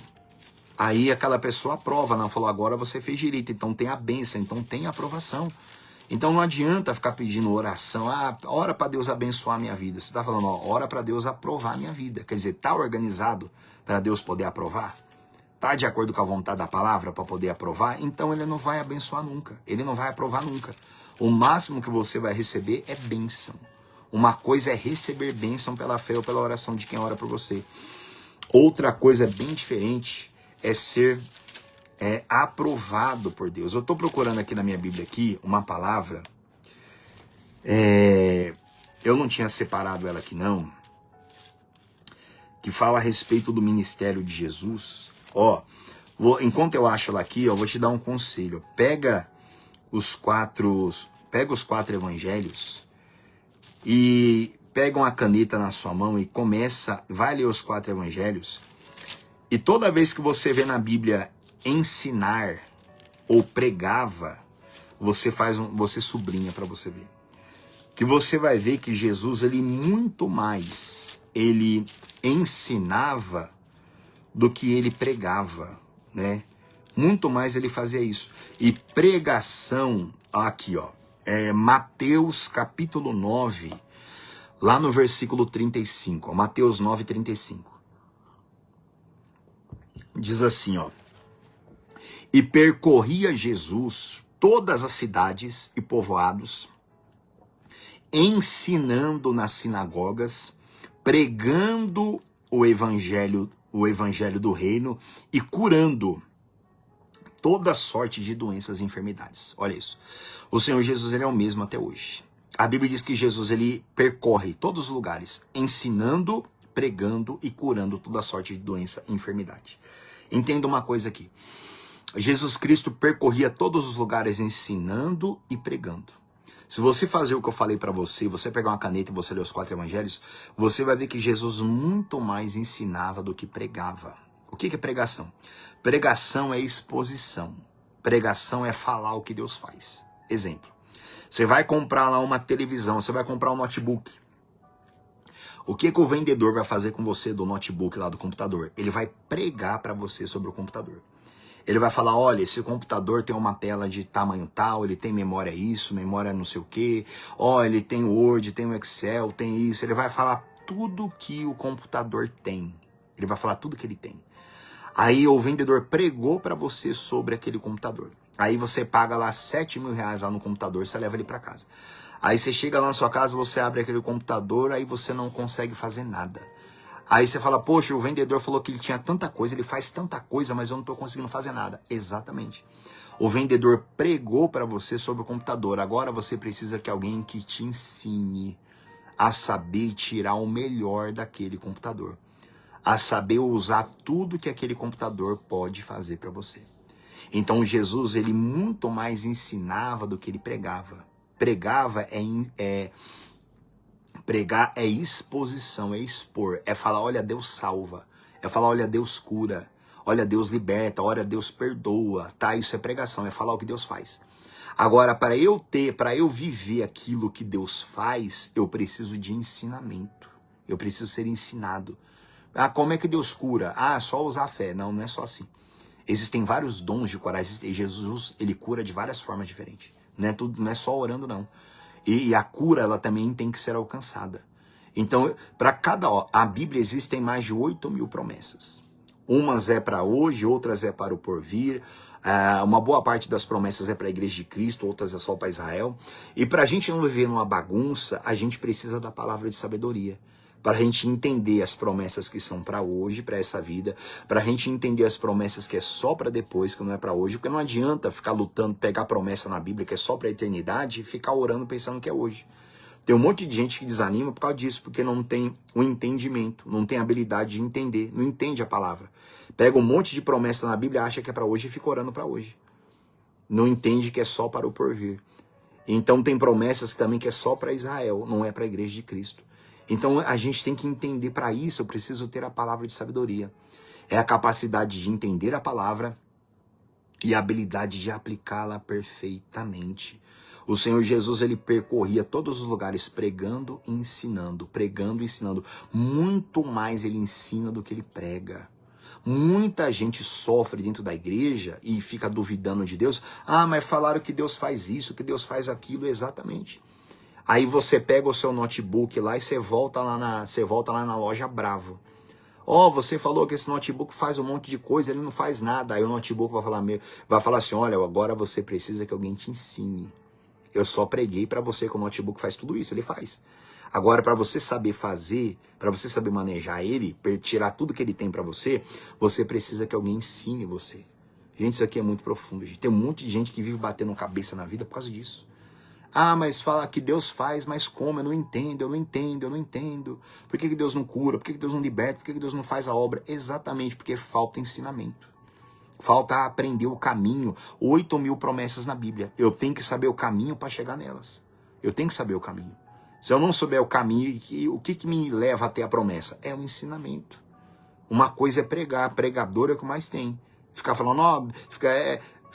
Aí aquela pessoa aprova, não falou, agora você fez direito, então tem a bênção, então tem a aprovação. Então não adianta ficar pedindo oração, ora para Deus abençoar a minha vida. Você está falando, ora para Deus aprovar a minha vida. Quer dizer, está organizado para Deus poder aprovar? Está de acordo com a vontade da palavra para poder aprovar? Então ele não vai abençoar nunca, ele não vai aprovar nunca. O máximo que você vai receber é bênção. Uma coisa é receber bênção pela fé ou pela oração de quem ora por você. Outra coisa bem diferente é ser aprovado por Deus. Eu estou procurando aqui na minha Bíblia aqui uma palavra, eu não tinha separado ela aqui não, que fala a respeito do ministério de Jesus. Enquanto eu acho ela aqui, eu vou te dar um conselho. Pega os quatro evangelhos e pega uma caneta na sua mão e vai ler os 4 evangelhos. E toda vez que você vê na Bíblia ensinar ou pregava, você sublinha para você ver. Que você vai ver que Jesus, ele muito mais, ele ensinava do que ele pregava, né? Muito mais ele fazia isso. E pregação, aqui Mateus capítulo 9, lá no versículo 35, Mateus 9, 35. Diz assim, e percorria Jesus todas as cidades e povoados, ensinando nas sinagogas, pregando o evangelho do reino e curando toda sorte de doenças e enfermidades. Olha isso. O Senhor Jesus, ele é o mesmo até hoje. A Bíblia diz que Jesus, ele percorre todos os lugares, ensinando, pregando e curando toda sorte de doença e enfermidade. Entenda uma coisa aqui. Jesus Cristo percorria todos os lugares ensinando e pregando. Se você fazer o que eu falei para você, você pegar uma caneta e você ler os 4 evangelhos, você vai ver que Jesus muito mais ensinava do que pregava. O que é pregação? Pregação é exposição. Pregação é falar o que Deus faz. Exemplo. Você vai comprar lá uma televisão, você vai comprar um notebook. O que o vendedor vai fazer com você do notebook lá do computador? Ele vai pregar para você sobre o computador. Ele vai falar, olha, esse computador tem uma tela de tamanho tal, ele tem memória isso, memória não sei o quê, ele tem o Word, tem o Excel, tem isso. Ele vai falar tudo que o computador tem. Ele vai falar tudo que ele tem. Aí o vendedor pregou para você sobre aquele computador. Aí você paga lá 7 mil reais lá no computador, você leva ele para casa. Aí você chega lá na sua casa, você abre aquele computador, aí você não consegue fazer nada. Aí você fala, poxa, o vendedor falou que ele tinha tanta coisa, ele faz tanta coisa, mas eu não estou conseguindo fazer nada. Exatamente. O vendedor pregou para você sobre o computador. Agora você precisa que alguém que te ensine a saber tirar o melhor daquele computador. A saber usar tudo que aquele computador pode fazer para você. Então Jesus, ele muito mais ensinava do que ele pregava. Pregar é exposição, é expor, é falar, olha, Deus salva, é falar, olha, Deus cura, olha, Deus liberta, olha, Deus perdoa, tá? Isso é pregação, é falar o que Deus faz. Agora, para eu viver aquilo que Deus faz, eu preciso de ensinamento, eu preciso ser ensinado. Como é que Deus cura? Só usar a fé. Não, não é só assim. Existem vários dons de curar, e Jesus, ele cura de várias formas diferentes. Não é só orando, não. E a cura, ela também tem que ser alcançada. Então, a Bíblia existem mais de 8 mil promessas. Umas é para hoje, outras é para o porvir. Uma boa parte das promessas é para a Igreja de Cristo, outras é só para Israel. E para a gente não viver numa bagunça, a gente precisa da palavra de sabedoria. para a gente entender as promessas que são para hoje, para essa vida, para a gente entender as promessas que é só para depois, que não é para hoje, porque não adianta ficar lutando, pegar promessa na Bíblia que é só para a eternidade e ficar orando pensando que é hoje. Tem um monte de gente que desanima por causa disso, porque não tem o entendimento, não tem a habilidade de entender, não entende a palavra. Pega um monte de promessa na Bíblia, acha que é para hoje e fica orando para hoje. Não entende que é só para o porvir. Então tem promessas também que é só para Israel, não é para a igreja de Cristo. Então a gente tem que entender, para isso eu preciso ter a palavra de sabedoria. É a capacidade de entender a palavra e a habilidade de aplicá-la perfeitamente. O Senhor Jesus, ele percorria todos os lugares pregando e ensinando, pregando e ensinando. Muito mais ele ensina do que ele prega. Muita gente sofre dentro da igreja e fica duvidando de Deus. Ah, mas falaram que Deus faz isso, que Deus faz aquilo, exatamente. Aí você pega o seu notebook lá e você volta lá na loja Bravo. Ó, você falou que esse notebook faz um monte de coisa, ele não faz nada. Aí o notebook vai falar assim, olha, agora você precisa que alguém te ensine. Eu só preguei para você que o notebook faz tudo isso, ele faz. Agora, para você saber fazer, para você saber manejar ele, tirar tudo que ele tem para você, você precisa que alguém ensine você. Gente, isso aqui é muito profundo. Gente. Tem um monte de gente que vive batendo cabeça na vida por causa disso. Ah, mas fala que Deus faz, mas como? Eu não entendo, eu não entendo, eu não entendo. Por que Deus não cura? Por que Deus não liberta? Por que Deus não faz a obra? Exatamente porque falta ensinamento. Falta aprender o caminho. 8.000 promessas na Bíblia. Eu tenho que saber o caminho para chegar nelas. Eu tenho que saber o caminho. Se eu não souber o caminho, o que me leva até a promessa? É o ensinamento. Uma coisa é pregar. Pregador é o que mais tem. Ficar falando, ó,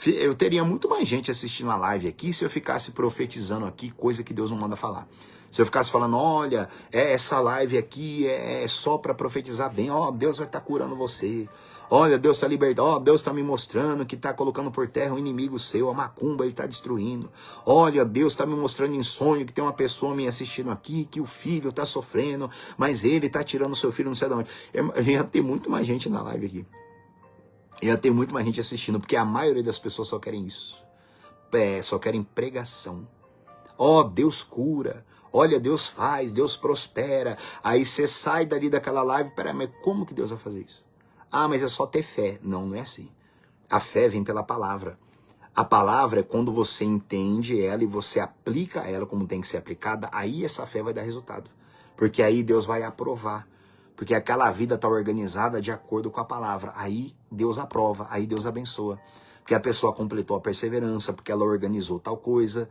eu teria muito mais gente assistindo a live aqui se eu ficasse profetizando aqui, coisa que Deus não manda falar. Se eu ficasse falando, olha, essa live aqui é só para profetizar bem, ó, Deus vai estar curando você. Olha, Deus está libertando, ó, Deus está me mostrando que está colocando por terra um inimigo seu, a macumba, ele está destruindo. Olha, Deus está me mostrando em sonho que tem uma pessoa me assistindo aqui, que o filho está sofrendo, mas ele está tirando o seu filho não sei de onde. Ia ter muito mais gente na live aqui. Ia ter muito mais gente assistindo, porque a maioria das pessoas só querem isso. Só querem pregação. Ó, Deus cura. Olha, Deus faz, Deus prospera. Aí você sai dali daquela live, peraí, mas como que Deus vai fazer isso? Ah, mas é só ter fé. Não, não é assim. A fé vem pela palavra. A palavra é quando você entende ela e você aplica ela como tem que ser aplicada, aí essa fé vai dar resultado. Porque aí Deus vai aprovar. Porque aquela vida está organizada de acordo com a palavra. Aí Deus aprova, aí Deus abençoa. Porque a pessoa completou a perseverança, porque ela organizou tal coisa.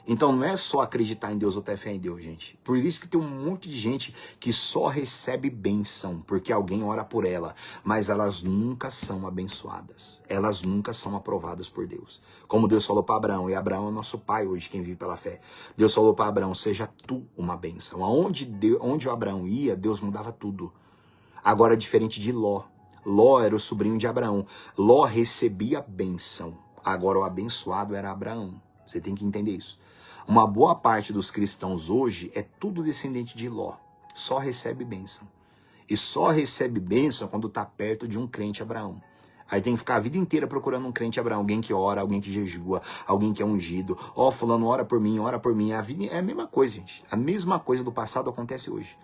Então não é só acreditar em Deus ou ter fé em Deus, gente. Por isso que tem um monte de gente que só recebe bênção, porque alguém ora por ela. Mas elas nunca são abençoadas. Elas nunca são aprovadas por Deus. Como Deus falou para Abraão, e Abraão é nosso pai hoje, quem vive pela fé. Deus falou para Abraão, seja tu uma bênção. Onde o Abraão ia, Deus mudava tudo. Agora, diferente de Ló. Ló era o sobrinho de Abraão. Ló recebia bênção. Agora, o abençoado era Abraão. Você tem que entender isso. Uma boa parte dos cristãos hoje é tudo descendente de Ló. Só recebe bênção. E só recebe bênção quando está perto de um crente Abraão. Aí tem que ficar a vida inteira procurando um crente Abraão. Alguém que ora, alguém que jejua, alguém que é ungido. Ó, fulano, ora por mim, ora por mim. A vida é a mesma coisa, gente. A mesma coisa do passado acontece hoje.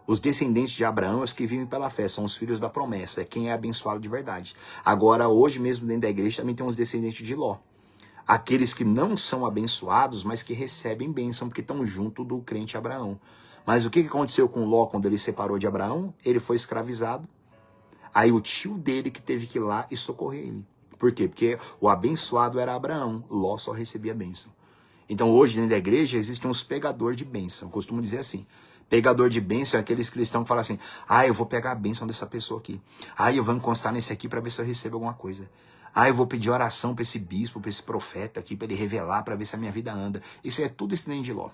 Os descendentes de Abraão, os que vivem pela fé, são os filhos da promessa. É quem é abençoado de verdade. Agora, hoje mesmo dentro da igreja, também tem uns descendentes de Ló. Aqueles que não são abençoados, mas que recebem bênção, porque estão junto do crente Abraão. Mas o que aconteceu com Ló quando ele separou de Abraão? Ele foi escravizado. Aí o tio dele que teve que ir lá e socorrer ele. Por quê? Porque o abençoado era Abraão. Ló só recebia bênção. Então hoje dentro da igreja existem uns pegadores de bênção. Eu costumo dizer assim. Pegador de bênção é aqueles cristãos que falam assim, eu vou pegar a bênção dessa pessoa aqui. Eu vou encostar nesse aqui para ver se eu recebo alguma coisa. Eu vou pedir oração para esse bispo, para esse profeta aqui, para ele revelar, para ver se a minha vida anda. Isso é tudo descendente de Ló.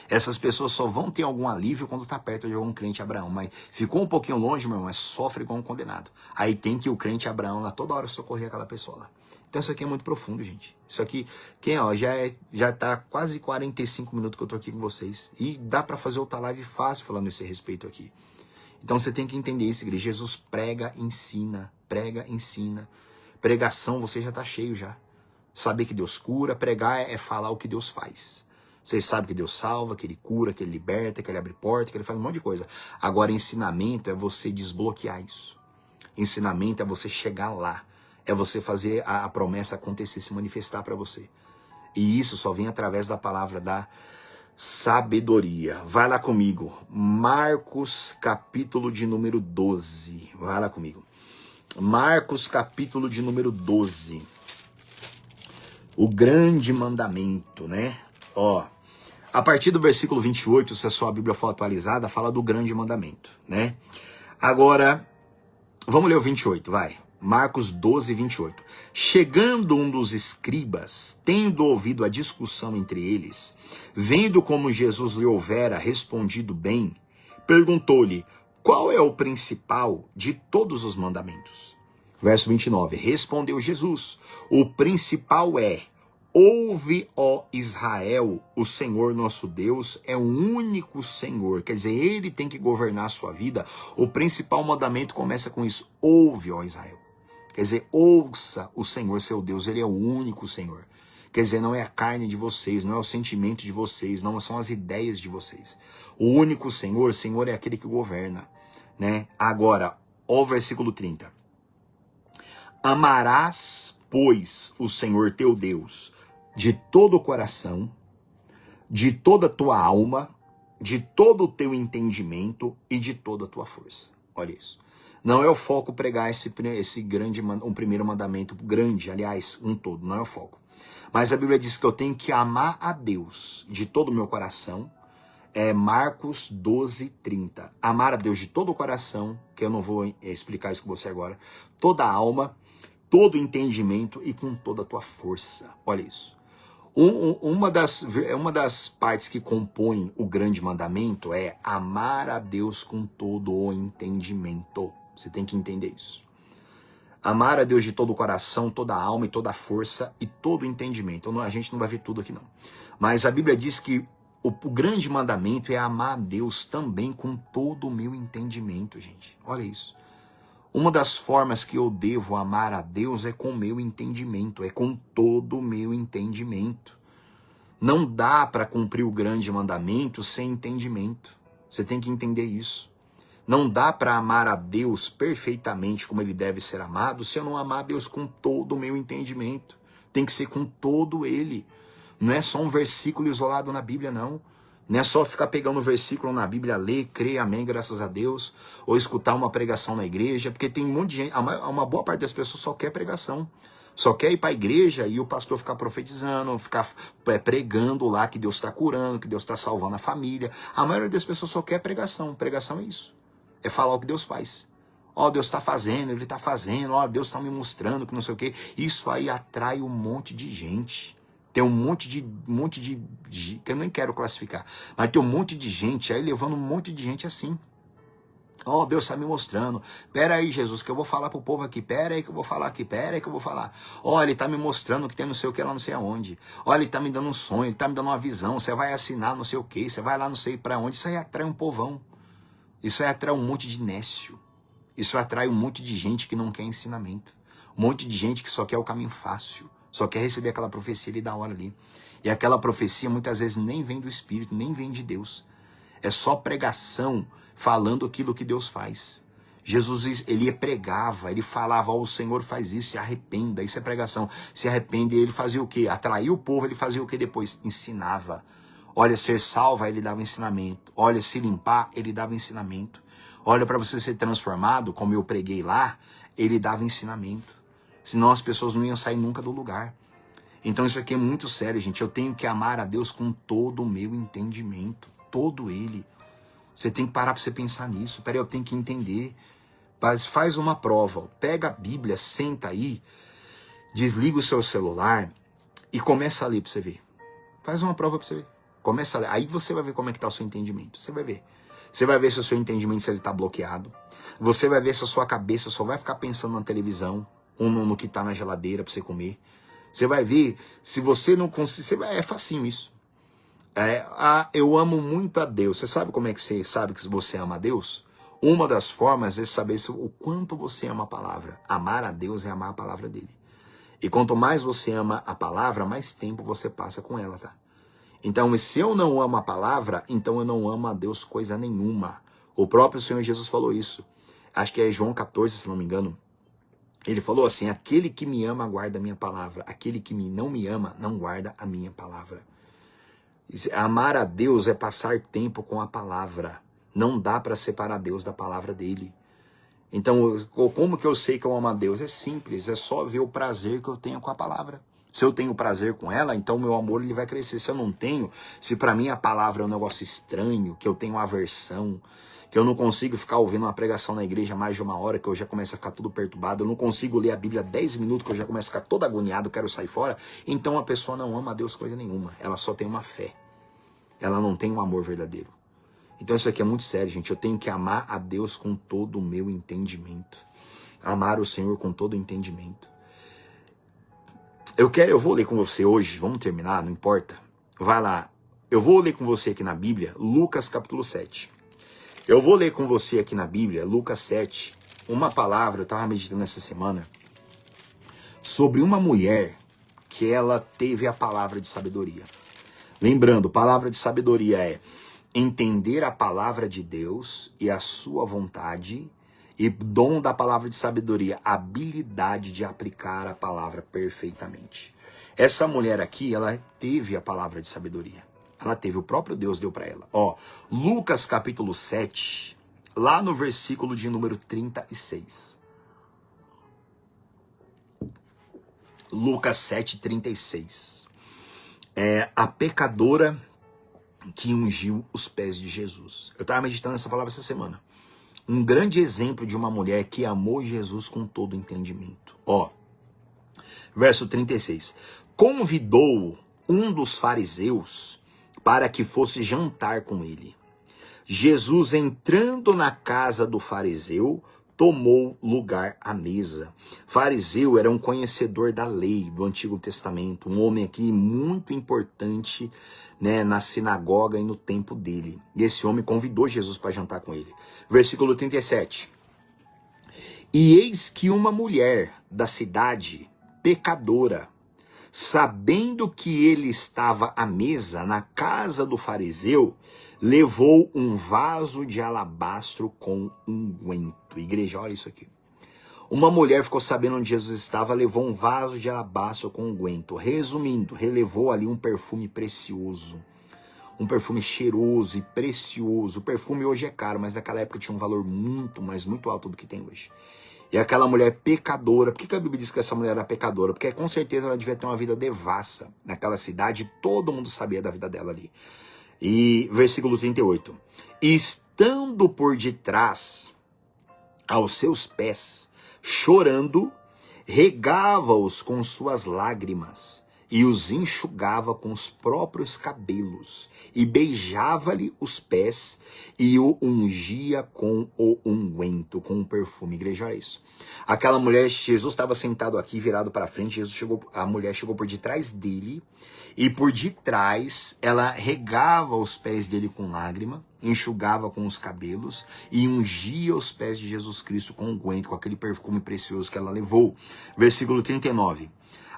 Essas pessoas só vão ter algum alívio quando está perto de algum crente Abraão. Mas ficou um pouquinho longe, meu irmão, mas sofre como um condenado. Aí tem que o crente Abraão lá toda hora socorrer aquela pessoa lá. Então isso aqui é muito profundo, gente. Isso aqui, já tá quase 45 minutos que eu tô aqui com vocês. E dá para fazer outra live fácil falando esse respeito aqui. Então você tem que entender isso, igreja. Jesus prega, ensina. Prega, ensina. Pregação, você já tá cheio já. Saber que Deus cura, pregar é falar o que Deus faz. Vocês sabem que Deus salva, que Ele cura, que Ele liberta, que Ele abre porta, que Ele faz um monte de coisa. Agora, ensinamento é você desbloquear isso. Ensinamento é você chegar lá. É você fazer a promessa acontecer, se manifestar para você. E isso só vem através da palavra da sabedoria. Vai lá comigo. Marcos, capítulo de número 12. Vai lá comigo. Marcos, capítulo de número 12. O grande mandamento, né? Ó, a partir do versículo 28, se a sua Bíblia for atualizada, fala do grande mandamento, né? Agora, vamos ler o 28, vai. Marcos 12, 28. Chegando um dos escribas, tendo ouvido a discussão entre eles, vendo como Jesus lhe houvera respondido bem, perguntou-lhe, qual é o principal de todos os mandamentos? Verso 29. Respondeu Jesus, o principal é, ouve, ó Israel, o Senhor nosso Deus é o único Senhor. Quer dizer, Ele tem que governar a sua vida. O principal mandamento começa com isso. Ouve, ó Israel. Quer dizer, ouça o Senhor, seu Deus. Ele é o único Senhor. Quer dizer, não é a carne de vocês, não é o sentimento de vocês, não são as ideias de vocês. O único Senhor, Senhor é aquele que governa, né? Agora, ó o versículo 30. Amarás, pois, o Senhor teu Deus de todo o coração, de toda a tua alma, de todo o teu entendimento e de toda a tua força. Olha isso. Não é o foco pregar esse grande, um primeiro mandamento grande, aliás, um todo, não é o foco. Mas a Bíblia diz que eu tenho que amar a Deus de todo o meu coração. É Marcos 12, 30. Amar a Deus de todo o coração, que eu não vou explicar isso com você agora, toda a alma, todo o entendimento e com toda a tua força. Olha isso. Uma das partes que compõem o grande mandamento é amar a Deus com todo o entendimento. Você tem que entender isso. Amar a Deus de todo o coração, toda a alma e toda a força e todo o entendimento. Então, a gente não vai ver tudo aqui não. Mas a Bíblia diz que o grande mandamento é amar a Deus também com todo o meu entendimento, gente. Olha isso. Uma das formas que eu devo amar a Deus é com o meu entendimento, é com todo o meu entendimento. Não dá para cumprir o grande mandamento sem entendimento. Você tem que entender isso. Não dá para amar a Deus perfeitamente como ele deve ser amado se eu não amar a Deus com todo o meu entendimento. Tem que ser com todo ele. Não é só um versículo isolado na Bíblia, não. Não é só ficar pegando o versículo na Bíblia, ler, crer, amém, graças a Deus, ou escutar uma pregação na igreja, porque tem um monte de gente, uma boa parte das pessoas só quer pregação, só quer ir para a igreja e o pastor ficar profetizando, ficar pregando lá que Deus está curando, que Deus está salvando a família. A maioria das pessoas só quer pregação. Pregação é isso, é falar o que Deus faz. Ó, Deus está fazendo, Ele está fazendo, ó, Deus está me mostrando que não sei o quê. Isso aí atrai um monte de gente. Tem um monte de, que eu nem quero classificar, mas tem um monte de gente aí levando um monte de gente assim. Ó, Deus está me mostrando. Pera aí, Jesus, que eu vou falar pro povo aqui. Pera aí que eu vou falar aqui. Pera aí que eu vou falar. Ó, Ele está me mostrando que tem não sei o que lá, não sei aonde. Ó, Ele está me dando um sonho, Ele está me dando uma visão. Você vai assinar não sei o que, você vai lá não sei para onde. Isso aí atrai um povão. Isso aí atrai um monte de nécio. Isso atrai um monte de gente que não quer ensinamento. Um monte de gente que só quer o caminho fácil. Só quer receber aquela profecia ali da hora ali. E aquela profecia muitas vezes nem vem do Espírito, nem vem de Deus. É só pregação falando aquilo que Deus faz. Jesus, ele pregava, ele falava, ó, o Senhor faz isso, se arrependa. Isso é pregação. Se arrepende, ele fazia o quê? Atraía o povo, ele fazia o quê depois? Ensinava. Olha, ser salva, ele dava ensinamento. Olha, se limpar, ele dava ensinamento. Olha, para você ser transformado, como eu preguei lá, ele dava ensinamento. Senão as pessoas não iam sair nunca do lugar. Então isso aqui é muito sério, gente. Eu tenho que amar a Deus com todo o meu entendimento. Todo ele. Você tem que parar para você pensar nisso. Peraí, eu tenho que entender. Mas faz uma prova. Ó. Pega a Bíblia, senta aí, desliga o seu celular e começa a ler para você ver. Faz uma prova para você ver. Começa a ler. Aí você vai ver como é que está o seu entendimento. Você vai ver. Você vai ver se o seu entendimento se ele está bloqueado. Você vai ver se a sua cabeça só vai ficar pensando na televisão, ou no que está na geladeira para você comer. Você vai ver se você não consegue. É facinho isso. Eu amo muito a Deus. Você sabe como é que você sabe que você ama a Deus? Uma das formas é saber o quanto você ama a palavra. Amar a Deus é amar a palavra dele. E quanto mais você ama a palavra, mais tempo você passa com ela, tá? Então, se eu não amo a palavra, então eu não amo a Deus coisa nenhuma. O próprio Senhor Jesus falou isso. Acho que é João 14, se não me engano. Ele falou assim, aquele que me ama guarda a minha palavra. Aquele que não me ama não guarda a minha palavra. Amar a Deus é passar tempo com a palavra. Não dá para separar Deus da palavra dele. Então, como que eu sei que eu amo a Deus? É simples, é só ver o prazer que eu tenho com a palavra. Se eu tenho prazer com ela, então meu amor ele vai crescer. Se eu não tenho, se para mim a palavra é um negócio estranho, que eu tenho aversão, que eu não consigo ficar ouvindo uma pregação na igreja mais de 1 hora, que eu já começo a ficar tudo perturbado, eu não consigo ler a Bíblia 10 minutos, que eu já começo a ficar todo agoniado, quero sair fora, então a pessoa não ama a Deus coisa nenhuma. Ela só tem uma fé. Ela não tem um amor verdadeiro. Então isso aqui é muito sério, gente. Eu tenho que amar a Deus com todo o meu entendimento. Amar o Senhor com todo o entendimento. Eu vou ler com você hoje, vamos terminar, não importa. Vai lá. Eu vou ler com você aqui na Bíblia, Lucas capítulo 7. Eu vou ler com você aqui na Bíblia, Lucas 7, uma palavra, eu estava meditando essa semana, sobre uma mulher que ela teve a palavra de sabedoria. Lembrando, palavra de sabedoria é entender a palavra de Deus e a sua vontade, e dom da palavra de sabedoria, habilidade de aplicar a palavra perfeitamente. Essa mulher aqui, ela teve a palavra de sabedoria. Ela teve, o próprio Deus deu para ela. Ó, Lucas capítulo 7, lá no versículo de número 36. Lucas 7, 36. É a pecadora que ungiu os pés de Jesus. Eu estava meditando essa palavra essa semana. Um grande exemplo de uma mulher que amou Jesus com todo o entendimento. Ó, verso 36. Convidou um dos fariseus para que fosse jantar com ele. Jesus, entrando na casa do fariseu, tomou lugar à mesa. Fariseu era um conhecedor da lei do Antigo Testamento, um homem aqui muito importante, né, na sinagoga e no tempo dele. E esse homem convidou Jesus para jantar com ele. Versículo 37. E eis que uma mulher da cidade, pecadora, sabendo que ele estava à mesa na casa do fariseu, levou um vaso de alabastro com unguento. Igreja, olha isso aqui. Uma mulher ficou sabendo onde Jesus estava, levou um vaso de alabastro com unguento. Resumindo, relevou ali um perfume precioso. Um perfume cheiroso e precioso. O perfume hoje é caro, mas naquela época tinha um valor muito, mas muito alto do que tem hoje. E aquela mulher pecadora, por que a Bíblia diz que essa mulher era pecadora? Porque com certeza ela devia ter uma vida devassa naquela cidade, todo mundo sabia da vida dela ali. E versículo 38. E estando por detrás aos seus pés, chorando, regava-os com suas lágrimas e os enxugava com os próprios cabelos, e beijava-lhe os pés e o ungia com o unguento, com o perfume. Igreja, olha isso. Aquela mulher, Jesus estava sentado aqui, virado para frente, a mulher chegou por detrás dele, e por detrás ela regava os pés dele com lágrima, enxugava com os cabelos e ungia os pés de Jesus Cristo com unguento, com aquele perfume precioso que ela levou. Versículo 39.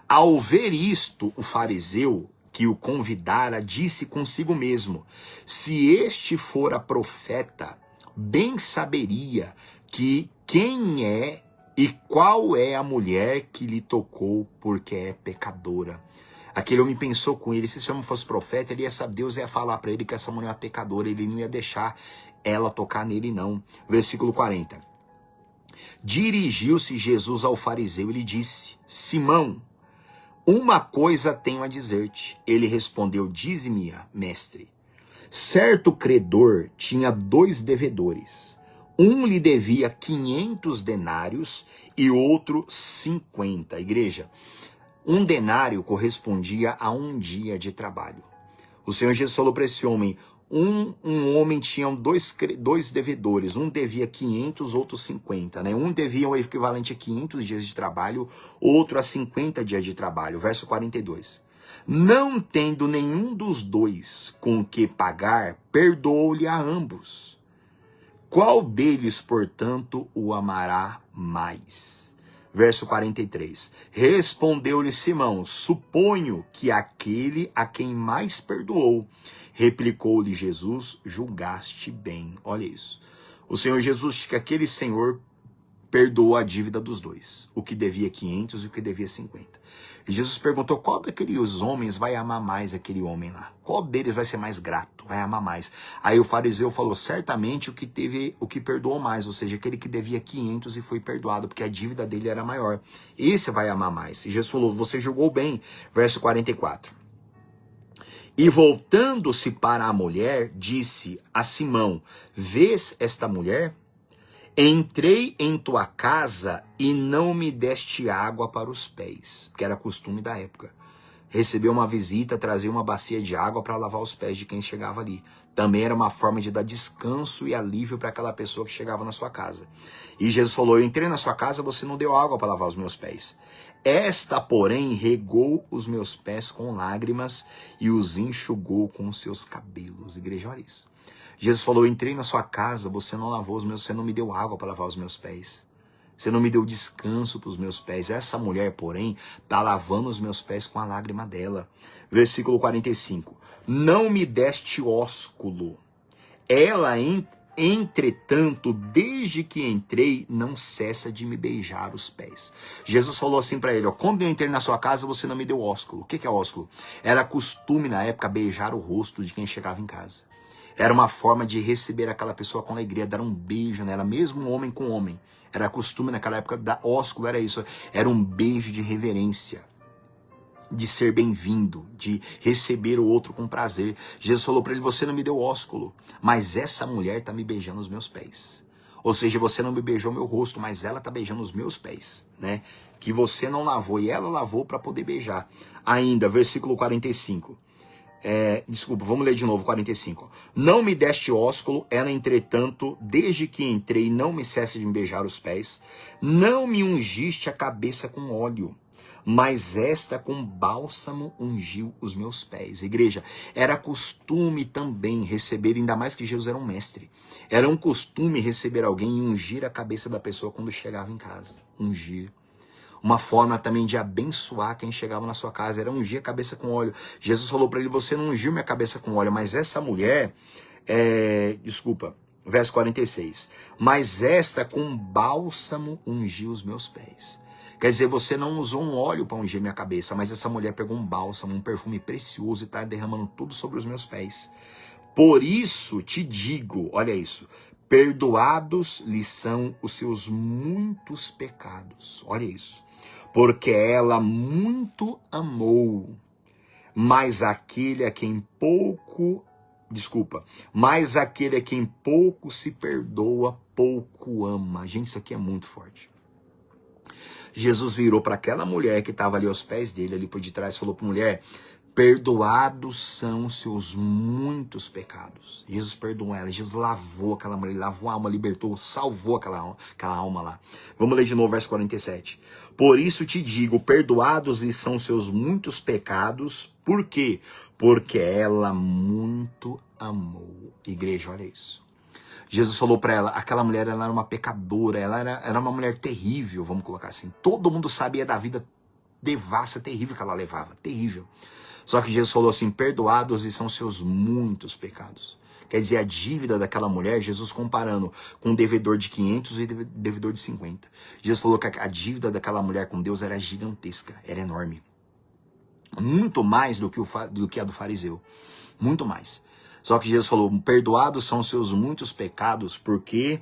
Ao ver isto, o fariseu que o convidara disse consigo mesmo: se este fora profeta, bem saberia que quem é e qual é a mulher que lhe tocou, porque é pecadora. Aquele homem pensou com ele, se esse homem fosse profeta, ele ia saber, Deus ia falar para ele que essa mulher é pecadora, ele não ia deixar ela tocar nele não. Versículo 40. Dirigiu-se Jesus ao fariseu e lhe disse: Simão, uma coisa tenho a dizer-te. Ele respondeu: dize-me, mestre. Certo credor tinha 2 devedores. Um lhe devia 500 denários e outro 50. Igreja, um denário correspondia a um dia de trabalho. O Senhor Jesus falou para esse homem, um homem tinha dois devedores, um devia 500, outro 50, né? Um devia o equivalente a 500 dias de trabalho, outro a 50 dias de trabalho. Verso 42. Não tendo nenhum dos dois com que pagar, perdoou-lhe a ambos. Qual deles, portanto, o amará mais? Verso 43. Respondeu-lhe Simão, suponho que aquele a quem mais perdoou. Replicou-lhe Jesus, julgaste bem. Olha isso. O Senhor Jesus disse que aquele senhor perdoou a dívida dos dois. O que devia 500 e o que devia 50. E Jesus perguntou, qual daqueles homens vai amar mais aquele homem lá? Qual deles vai ser mais grato, vai amar mais? Aí o fariseu falou, certamente o que perdoou mais, ou seja, aquele que devia 500 e foi perdoado, porque a dívida dele era maior. Esse vai amar mais. E Jesus falou, você julgou bem. Verso 44. E voltando-se para a mulher, disse a Simão, vês esta mulher? Entrei em tua casa e não me deste água para os pés, que era costume da época. Recebeu uma visita, trazia uma bacia de água para lavar os pés de quem chegava ali. Também era uma forma de dar descanso e alívio para aquela pessoa que chegava na sua casa. E Jesus falou, eu entrei na sua casa, você não deu água para lavar os meus pés. Esta, porém, regou os meus pés com lágrimas e os enxugou com os seus cabelos. Igreja, olha isso. Jesus falou, eu entrei na sua casa, você não lavou os meus, você não me deu água para lavar os meus pés. Você não me deu descanso para os meus pés. Essa mulher, porém, está lavando os meus pés com a lágrima dela. Versículo 45. Não me deste ósculo. Ela, entretanto, desde que entrei, não cessa de me beijar os pés. Jesus falou assim para ele, ó, quando eu entrei na sua casa, você não me deu ósculo. O que é ósculo? Era costume na época beijar o rosto de quem chegava em casa. Era uma forma de receber aquela pessoa com alegria, dar um beijo nela, mesmo homem com homem. Era costume naquela época, da ósculo era isso, era um beijo de reverência, de ser bem-vindo, de receber o outro com prazer. Jesus falou para ele, você não me deu ósculo, mas essa mulher está me beijando os meus pés. Ou seja, você não me beijou meu rosto, mas ela está beijando os meus pés, né? Que você não lavou e ela lavou para poder beijar. Ainda, versículo 45. Desculpa, vamos ler de novo, 45. Não me deste ósculo, ela entretanto, desde que entrei, não me cessa de me beijar os pés. Não me ungiste a cabeça com óleo, mas esta com bálsamo ungiu os meus pés. Igreja, era costume também receber, ainda mais que Jesus era um mestre. Era um costume receber alguém e ungir a cabeça da pessoa quando chegava em casa. Ungir. Uma forma também de abençoar quem chegava na sua casa, era ungir a cabeça com óleo. Jesus falou para ele, você não ungiu minha cabeça com óleo, mas essa mulher, verso 46, mas esta com bálsamo ungiu os meus pés. Quer dizer, você não usou um óleo para ungir minha cabeça, mas essa mulher pegou um bálsamo, um perfume precioso e está derramando tudo sobre os meus pés. Por isso te digo, olha isso, perdoados lhe são os seus muitos pecados. Olha isso. Porque ela muito amou, mas aquele a quem pouco se perdoa, pouco ama. Gente, isso aqui é muito forte. Jesus virou para aquela mulher que estava ali aos pés dele, ali por detrás, falou para a mulher, perdoados são os seus muitos pecados. Jesus perdoou ela, Jesus lavou aquela mulher, lavou a alma, libertou, salvou aquela alma lá. Vamos ler de novo, verso 47. Por isso te digo, perdoados lhe são seus muitos pecados. Por quê? Porque ela muito amou. Igreja, olha isso. Jesus falou para ela, aquela mulher ela era uma pecadora, ela era uma mulher terrível, vamos colocar assim. Todo mundo sabia da vida devassa, terrível que ela levava, terrível. Só que Jesus falou assim, perdoados e são seus muitos pecados. Quer dizer, a dívida daquela mulher, Jesus comparando com um devedor de 500 e devedor de 50. Jesus falou que a dívida daquela mulher com Deus era gigantesca, era enorme. Muito mais do que a do fariseu. Muito mais. Só que Jesus falou, perdoados são seus muitos pecados, porque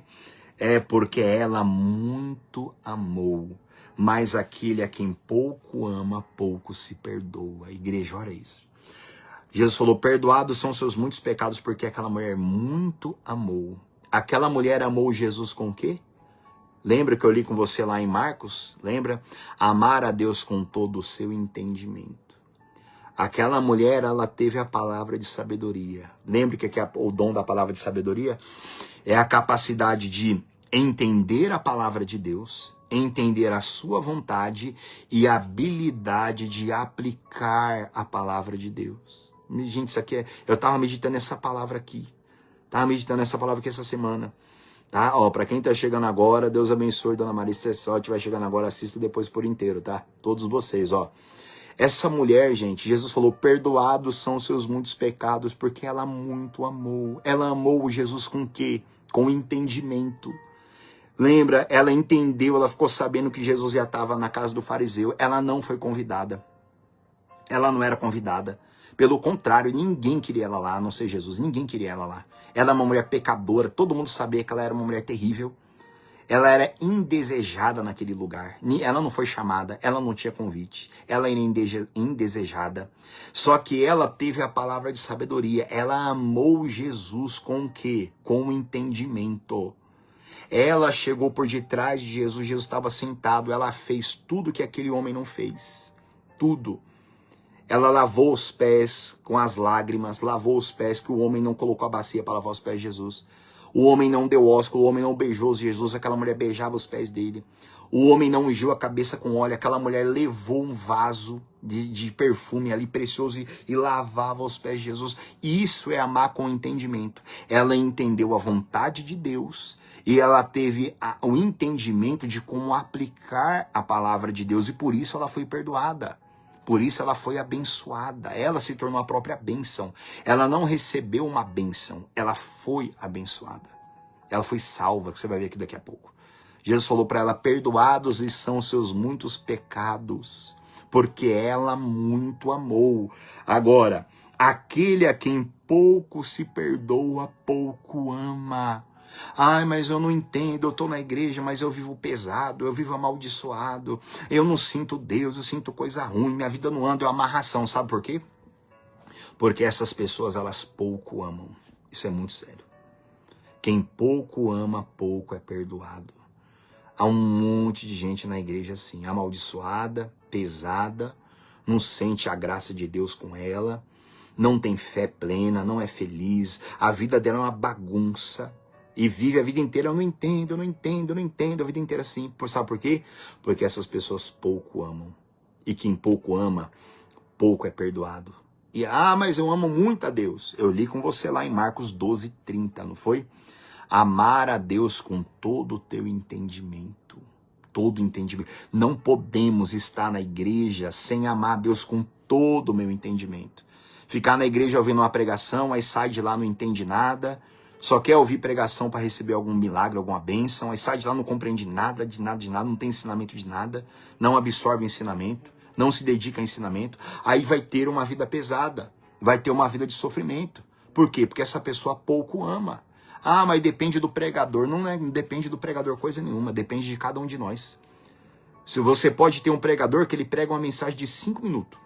ela muito amou. Mas aquele a quem pouco ama, pouco se perdoa. Igreja, olha isso. Jesus falou, perdoados são seus muitos pecados, porque aquela mulher muito amou. Aquela mulher amou Jesus com o quê? Lembra que eu li com você lá em Marcos? Lembra? Amar a Deus com todo o seu entendimento. Aquela mulher, ela teve a palavra de sabedoria. Lembra que o dom da palavra de sabedoria? É a capacidade de entender a palavra de Deus, entender a sua vontade e a habilidade de aplicar a palavra de Deus. Gente, isso aqui eu estava meditando essa palavra aqui. Estava meditando essa palavra aqui essa semana. Tá? Ó, pra quem tá chegando agora, Deus abençoe, Dona Marisa Sessotti, vai chegando agora, assista depois por inteiro, tá? Todos vocês, ó. Essa mulher, gente, Jesus falou, perdoados são os seus muitos pecados, porque ela muito amou. Ela amou Jesus com o quê? Com entendimento. Lembra? Ela entendeu, ela ficou sabendo que Jesus já estava na casa do fariseu. Ela não foi convidada. Ela não era convidada. Pelo contrário, ninguém queria ela lá, a não ser Jesus. Ninguém queria ela lá. Ela é uma mulher pecadora. Todo mundo sabia que ela era uma mulher terrível. Ela era indesejada naquele lugar. Ela não foi chamada, ela não tinha convite. Ela era indesejada. Só que ela teve a palavra de sabedoria. Ela amou Jesus com o quê? Com o entendimento. Ela chegou por detrás de Jesus. Jesus estava sentado. Ela fez tudo que aquele homem não fez. Tudo. Ela lavou os pés com as lágrimas. Lavou os pés que o homem não colocou a bacia para lavar os pés de Jesus. O homem não deu ósculo, o homem não beijou Jesus, aquela mulher beijava os pés dele. O homem não ungiu a cabeça com óleo, aquela mulher levou um vaso de perfume ali precioso e lavava os pés de Jesus. Isso é amar com entendimento. Ela entendeu a vontade de Deus e ela teve o entendimento de como aplicar a palavra de Deus e por isso ela foi perdoada. Por isso ela foi abençoada, ela se tornou a própria bênção. Ela não recebeu uma bênção, ela foi abençoada. Ela foi salva, que você vai ver aqui daqui a pouco. Jesus falou para ela, perdoados e são seus muitos pecados, porque ela muito amou. Agora, aquele a quem pouco se perdoa, pouco ama. Ai, mas eu não entendo, eu estou na igreja, mas eu vivo pesado, eu vivo amaldiçoado, eu não sinto Deus, eu sinto coisa ruim, minha vida não anda, é uma amarração, sabe por quê? Porque essas pessoas, elas pouco amam, isso é muito sério. Quem pouco ama, pouco é perdoado. Há um monte de gente na igreja assim, amaldiçoada, pesada, não sente a graça de Deus com ela, não tem fé plena, não é feliz, a vida dela é uma bagunça. E vive a vida inteira, eu não entendo, a vida inteira assim. Sabe por quê? Porque essas pessoas pouco amam. E quem pouco ama, pouco é perdoado. E, mas eu amo muito a Deus. Eu li com você lá em Marcos 12:30, não foi? Amar a Deus com todo o teu entendimento. Todo entendimento. Não podemos estar na igreja sem amar a Deus com todo o meu entendimento. Ficar na igreja ouvindo uma pregação, aí sai de lá, não entende nada. Só quer ouvir pregação para receber algum milagre, alguma bênção, aí sai de lá, não compreende nada, não tem ensinamento de nada, não absorve ensinamento, não se dedica a ensinamento, aí vai ter uma vida pesada, vai ter uma vida de sofrimento. Por quê? Porque essa pessoa pouco ama. Mas depende do pregador. Não depende do pregador coisa nenhuma, depende de cada um de nós. Se você pode ter um pregador que ele prega uma mensagem de 5 minutos,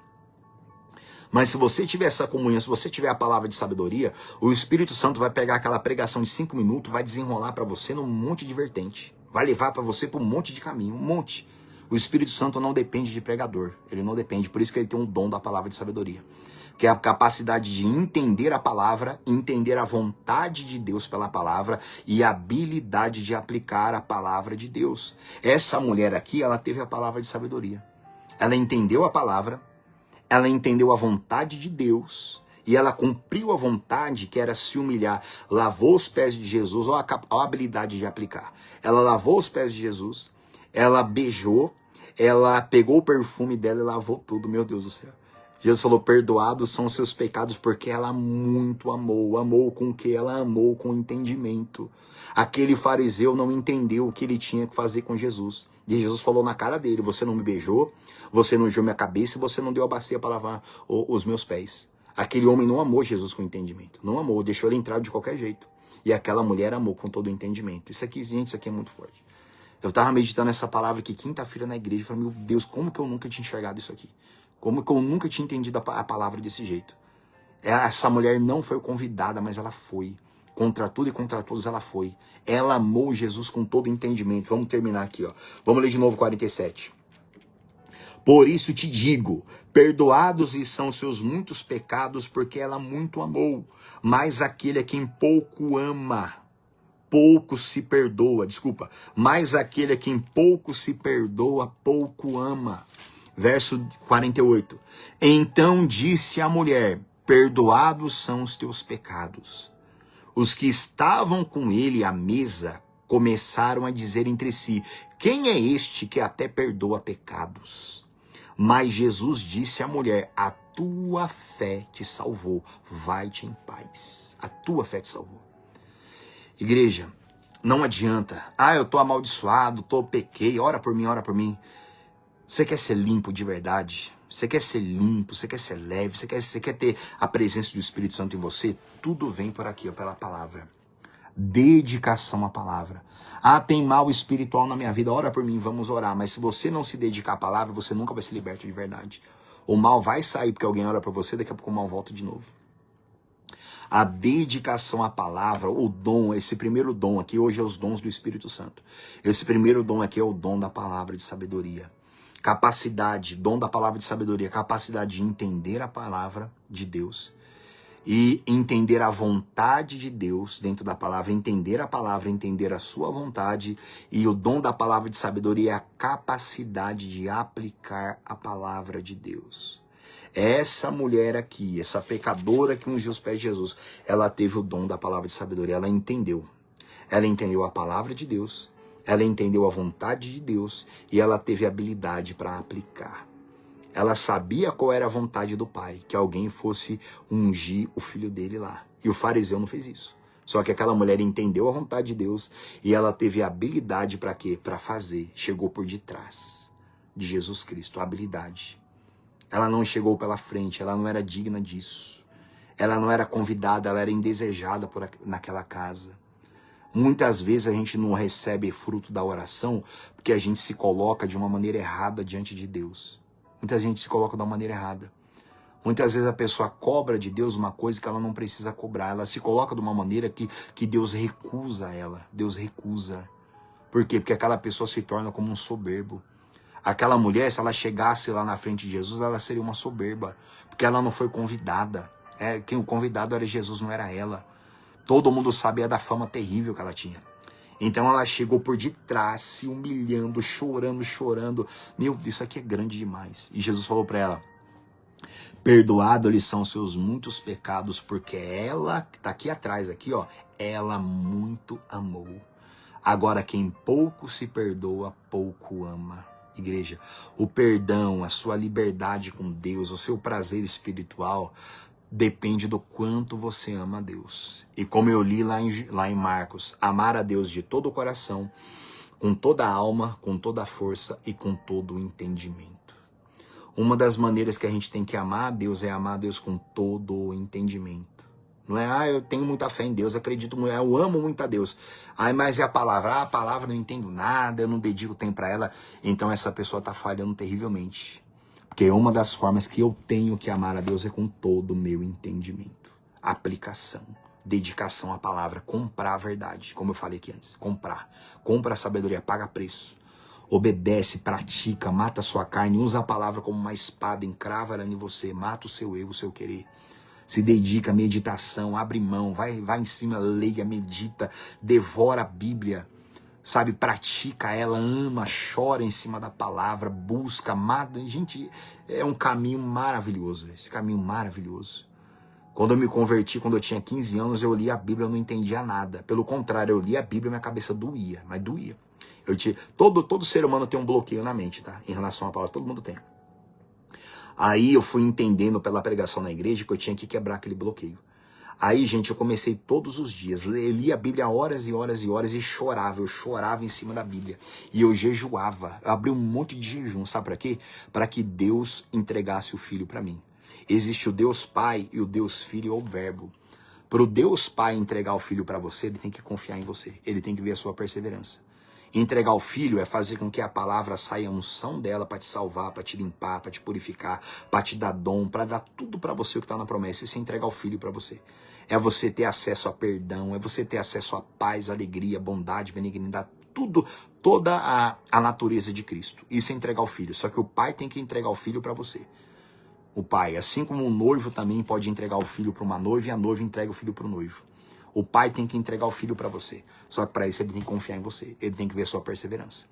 mas se você tiver essa comunhão, se você tiver a palavra de sabedoria, o Espírito Santo vai pegar aquela pregação de 5 minutos, vai desenrolar para você num monte de vertente. Vai levar para você para um monte de caminho, um monte. O Espírito Santo não depende de pregador, ele não depende, por isso que ele tem um dom da palavra de sabedoria. Que é a capacidade de entender a palavra, entender a vontade de Deus pela palavra e a habilidade de aplicar a palavra de Deus. Essa mulher aqui, ela teve a palavra de sabedoria. Ela entendeu a palavra, ela entendeu a vontade de Deus e ela cumpriu a vontade que era se humilhar. Lavou os pés de Jesus, olha a habilidade de aplicar. Ela lavou os pés de Jesus, ela beijou, ela pegou o perfume dela e lavou tudo, meu Deus do céu. Jesus falou, perdoados são os seus pecados, porque ela muito amou. Amou com o que? Ela amou com entendimento. Aquele fariseu não entendeu o que ele tinha que fazer com Jesus. E Jesus falou na cara dele, você não me beijou, você não ungiu minha cabeça e você não deu a bacia para lavar os meus pés. Aquele homem não amou Jesus com entendimento. Não amou, deixou ele entrar de qualquer jeito. E aquela mulher amou com todo o entendimento. Isso aqui, gente, isso aqui é muito forte. Eu estava meditando essa palavra aqui quinta-feira na igreja e falei, meu Deus, como que eu nunca tinha enxergado isso aqui? Como que eu nunca tinha entendido a palavra desse jeito? Essa mulher não foi convidada, mas ela foi. Contra tudo e contra todos ela foi. Ela amou Jesus com todo entendimento. Vamos terminar aqui, ó. Vamos ler de novo 47. Por isso te digo, perdoados lhe são seus muitos pecados, porque ela muito amou. Mas aquele a quem pouco ama, pouco se perdoa. Desculpa. Mas aquele a quem pouco se perdoa, pouco ama. Verso 48. Então disse a mulher, perdoados são os teus pecados. Os que estavam com ele à mesa começaram a dizer entre si: quem é este que até perdoa pecados? Mas Jesus disse à mulher: a tua fé te salvou, vai-te em paz. A tua fé te salvou. Igreja, não adianta. Eu tô amaldiçoado, pequei, ora por mim, ora por mim. Você quer ser limpo de verdade? Você quer ser limpo, você quer ser leve, você quer ter a presença do Espírito Santo em você? Tudo vem por aqui, pela palavra. Dedicação à palavra. Tem mal espiritual na minha vida, ora por mim, vamos orar. Mas se você não se dedicar à palavra, você nunca vai ser liberto de verdade. O mal vai sair porque alguém ora por você, daqui a pouco o mal volta de novo. A dedicação à palavra, o dom, esse primeiro dom aqui, hoje é os dons do Espírito Santo. Esse primeiro dom aqui é o dom da palavra de sabedoria. Capacidade, dom da palavra de sabedoria, capacidade de entender a palavra de Deus e entender a vontade de Deus dentro da palavra, entender a palavra, entender a sua vontade. E o dom da palavra de sabedoria é a capacidade de aplicar a palavra de Deus. Essa mulher aqui, essa pecadora que ungiu os pés de Jesus, ela teve o dom da palavra de sabedoria, ela entendeu. Ela entendeu a palavra de Deus, ela entendeu a vontade de Deus e ela teve habilidade para aplicar. Ela sabia qual era a vontade do Pai, que alguém fosse ungir o filho dele lá. E o fariseu não fez isso. Só que aquela mulher entendeu a vontade de Deus e ela teve habilidade para quê? Para fazer. Chegou por detrás de Jesus Cristo, a habilidade. Ela não chegou pela frente, ela não era digna disso. Ela não era convidada, ela era indesejada naquela casa. Muitas vezes a gente não recebe fruto da oração porque a gente se coloca de uma maneira errada diante de Deus. Muita gente se coloca de uma maneira errada. Muitas vezes a pessoa cobra de Deus uma coisa que ela não precisa cobrar. Ela se coloca de uma maneira que Deus recusa ela. Deus recusa. Por quê? Porque aquela pessoa se torna como um soberbo. Aquela mulher, se ela chegasse lá na frente de Jesus, ela seria uma soberba. Porque ela não foi convidada. Quem o convidado era Jesus, não era ela. Todo mundo sabia da fama terrível que ela tinha. Então ela chegou por detrás, se humilhando, chorando. Meu, isso aqui é grande demais. E Jesus falou para ela: perdoados lhes são seus muitos pecados, porque ela, que está aqui atrás, aqui, ó, ela muito amou. Agora quem pouco se perdoa, pouco ama. Igreja, o perdão, a sua liberdade com Deus, o seu prazer espiritual depende do quanto você ama a Deus. E como eu li lá em Marcos, amar a Deus de todo o coração, com toda a alma, com toda a força e com todo o entendimento. Uma das maneiras que a gente tem que amar a Deus é amar a Deus com todo o entendimento. Não é, eu tenho muita fé em Deus, acredito muito, eu amo muito a Deus. Mas é a palavra? A palavra não entendo nada, eu não dedico tempo para ela. Então essa pessoa está falhando terrivelmente. Porque uma das formas que eu tenho que amar a Deus é com todo o meu entendimento. Aplicação, dedicação à palavra, comprar a verdade, como eu falei aqui antes. Compra a sabedoria, paga preço. Obedece, pratica, mata a sua carne, usa a palavra como uma espada, encrava ela em você, mata o seu eu, o seu querer. Se dedica à meditação, abre mão, vai em cima, leia, medita, devora a Bíblia, sabe, pratica ela, ama, chora em cima da palavra, busca, amada. Gente, é um caminho maravilhoso, esse caminho maravilhoso. Quando eu me converti, quando eu tinha 15 anos, eu li a Bíblia, eu não entendia nada. Pelo contrário, eu li a Bíblia, minha cabeça doía, mas doía. Todo ser humano tem um bloqueio na mente, tá? Em relação à palavra, todo mundo tem. Aí eu fui entendendo pela pregação na igreja que eu tinha que quebrar aquele bloqueio. Aí, gente, eu comecei todos os dias, lia a Bíblia horas e horas e horas e chorava. Eu chorava em cima da Bíblia. E eu jejuava. Eu abri um monte de jejum, sabe para quê? Para que Deus entregasse o Filho para mim. Existe o Deus Pai e o Deus Filho ou Verbo. Para o Deus Pai entregar o Filho para você, ele tem que confiar em você. Ele tem que ver a sua perseverança. Entregar o Filho é fazer com que a palavra saia a unção dela para te salvar, para te limpar, para te purificar, para te dar dom, para dar tudo para você o que está na promessa. Isso é entregar o Filho para você. É você ter acesso a perdão, é você ter acesso a paz, alegria, bondade, benignidade, tudo, toda a natureza de Cristo. Isso é entregar o Filho. Só que o Pai tem que entregar o Filho para você. O Pai, assim como o noivo também pode entregar o filho para uma noiva e a noiva entrega o filho para o noivo. O Pai tem que entregar o filho para você. Só que para isso ele tem que confiar em você. Ele tem que ver a sua perseverança.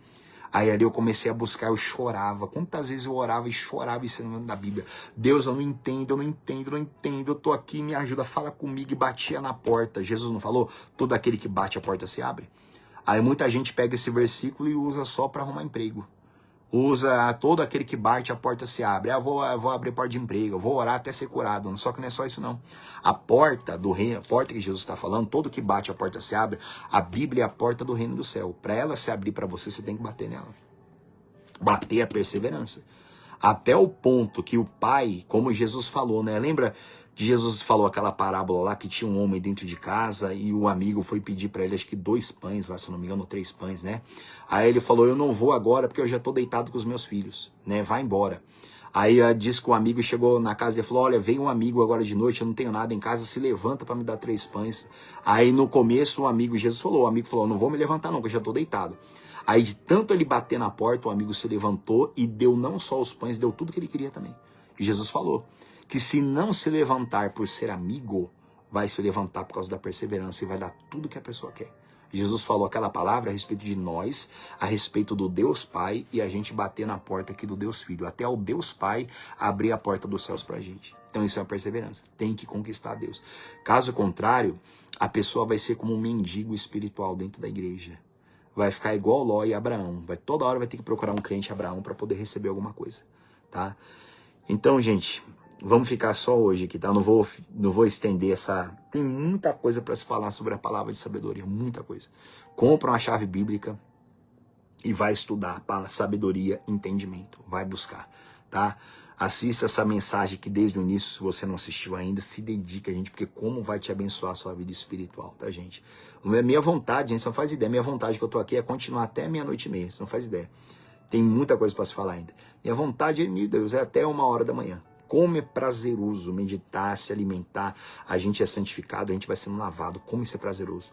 Aí ali eu comecei a buscar, eu chorava. Quantas vezes eu orava e chorava ensinando da Bíblia. Deus, eu não entendo. Eu tô aqui, me ajuda, fala comigo. E batia na porta. Jesus não falou? Todo aquele que bate a porta se abre. Aí muita gente pega esse versículo e usa só para arrumar emprego. Usa todo aquele que bate, a porta se abre. Eu vou abrir porta de emprego, eu vou orar até ser curado. Só que não é só isso não. A porta do reino, a porta que Jesus está falando, todo que bate, a porta se abre. A Bíblia é a porta do reino do céu. Para ela se abrir para você, você tem que bater nela. Bater a perseverança. Até o ponto que o pai, como Jesus falou, né? Lembra que Jesus falou aquela parábola lá que tinha um homem dentro de casa e o amigo foi pedir para ele, acho que 2 pães lá, se não me engano, 3 pães, né? Aí ele falou, eu não vou agora porque eu já tô deitado com os meus filhos, né? Vai embora. Aí diz que o amigo chegou na casa e falou, olha, veio um amigo agora de noite, eu não tenho nada em casa, se levanta para me dar 3 pães. Aí no começo o amigo falou, não vou me levantar não, que eu já tô deitado. Aí de tanto ele bater na porta, o amigo se levantou e deu não só os pães, deu tudo que ele queria também. E Jesus falou que se não se levantar por ser amigo, vai se levantar por causa da perseverança e vai dar tudo que a pessoa quer. Jesus falou aquela palavra a respeito de nós, a respeito do Deus Pai e a gente bater na porta aqui do Deus Filho. Até o Deus Pai abrir a porta dos céus pra gente. Então isso é uma perseverança. Tem que conquistar Deus. Caso contrário, a pessoa vai ser como um mendigo espiritual dentro da igreja. Vai ficar igual Ló e Abraão. Toda hora vai ter que procurar um crente Abraão para poder receber alguma coisa, tá? Então, gente, vamos ficar só hoje aqui, tá? Não vou estender essa... Tem muita coisa para se falar sobre a palavra de sabedoria, muita coisa. Compra uma chave bíblica e vai estudar para sabedoria e entendimento. Vai buscar, tá? Assista essa mensagem aqui desde o início, se você não assistiu ainda, se dedica, gente, porque como vai te abençoar a sua vida espiritual, tá, gente? Minha vontade, gente, você não faz ideia, minha vontade que eu tô aqui é continuar até 00:30, você não faz ideia. Tem muita coisa para se falar ainda. Minha vontade, meu Deus, é até 1h Como é prazeroso meditar, se alimentar, a gente é santificado, a gente vai sendo lavado, como isso é prazeroso.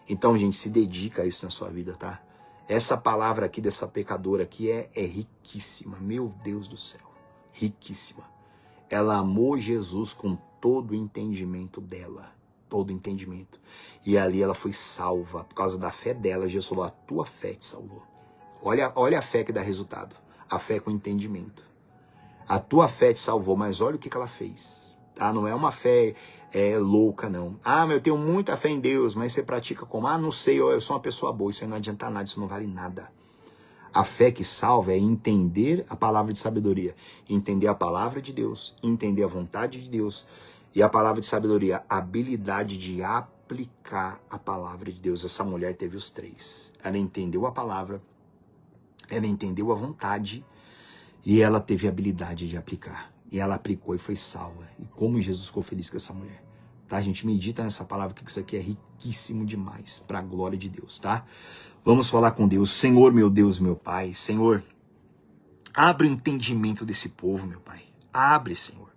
Então, gente, se dedica a isso na sua vida, tá? Essa palavra aqui dessa pecadora aqui é riquíssima, meu Deus do céu. Riquíssima. Ela amou Jesus com todo o entendimento dela. Todo o entendimento. E ali ela foi salva. Por causa da fé dela, Jesus falou, a tua fé te salvou. Olha a fé que dá resultado. A fé com entendimento. A tua fé te salvou, mas olha o que ela fez. Tá? Não é uma fé louca, não. Ah, mas eu tenho muita fé em Deus, mas você pratica como? Ah, não sei, eu sou uma pessoa boa. Isso aí não adianta nada, isso não vale nada. A fé que salva é entender a palavra de sabedoria, entender a palavra de Deus, entender a vontade de Deus. E a palavra de sabedoria, a habilidade de aplicar a palavra de Deus. Essa mulher teve os 3. Ela entendeu a palavra, ela entendeu a vontade e ela teve a habilidade de aplicar. E ela aplicou e foi salva. E como Jesus ficou feliz com essa mulher. Tá, gente? Medita nessa palavra, que isso aqui é riquíssimo demais para a glória de Deus, tá? Vamos falar com Deus. Senhor, meu Deus, meu Pai. Senhor, abre o entendimento desse povo, meu Pai. Abre, Senhor.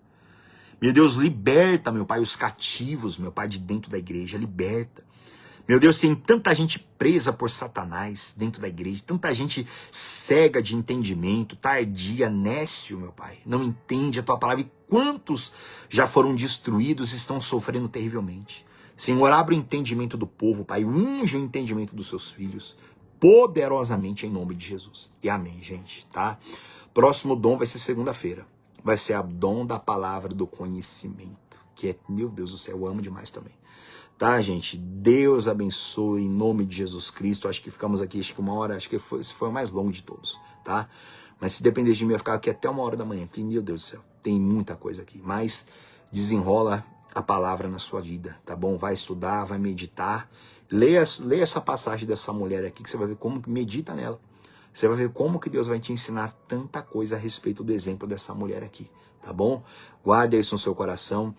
Meu Deus, liberta, meu Pai, os cativos, meu Pai, de dentro da igreja. Liberta. Meu Deus, tem tanta gente presa por Satanás dentro da igreja. Tanta gente cega de entendimento, tardia, nécio, meu Pai. Não entende a Tua palavra. E quantos já foram destruídos e estão sofrendo terrivelmente. Senhor, abre o entendimento do povo, Pai. Unge o entendimento dos seus filhos poderosamente em nome de Jesus. E amém, gente, tá? Próximo dom vai ser segunda-feira. Vai ser a dom da palavra do conhecimento. Que é, meu Deus do céu, eu amo demais também. Tá, gente? Deus abençoe em nome de Jesus Cristo. Acho que ficamos aqui, acho que 1h, acho que esse foi o mais longo de todos, tá? Mas se dependesse de mim, eu ia ficar aqui até 1h, porque, meu Deus do céu, tem muita coisa aqui. Mas desenrola a palavra na sua vida, tá bom? Vai estudar, vai meditar. Leia essa passagem dessa mulher aqui, que você vai ver como que medita nela. Você vai ver como que Deus vai te ensinar tanta coisa a respeito do exemplo dessa mulher aqui, tá bom? Guarde isso no seu coração,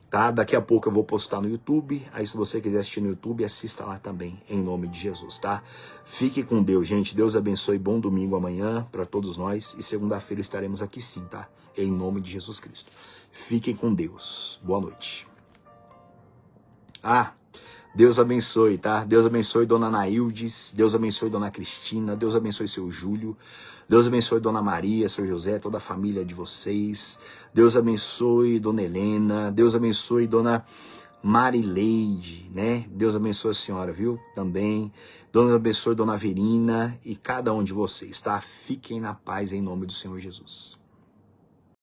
tá? Daqui a pouco eu vou postar no YouTube, aí se você quiser assistir no YouTube, assista lá também, em nome de Jesus, tá? Fique com Deus, gente. Deus abençoe. Bom domingo amanhã para todos nós e segunda-feira estaremos aqui sim, tá? Em nome de Jesus Cristo. Fiquem com Deus. Boa noite. Deus abençoe, tá? Deus abençoe Dona Naildes, Deus abençoe Dona Cristina, Deus abençoe seu Júlio, Deus abençoe Dona Maria, seu José, toda a família de vocês, Deus abençoe Dona Helena, Deus abençoe Dona Marileide, né? Deus abençoe a senhora, viu? Também, Deus abençoe Dona Verina e cada um de vocês, tá? Fiquem na paz em nome do Senhor Jesus.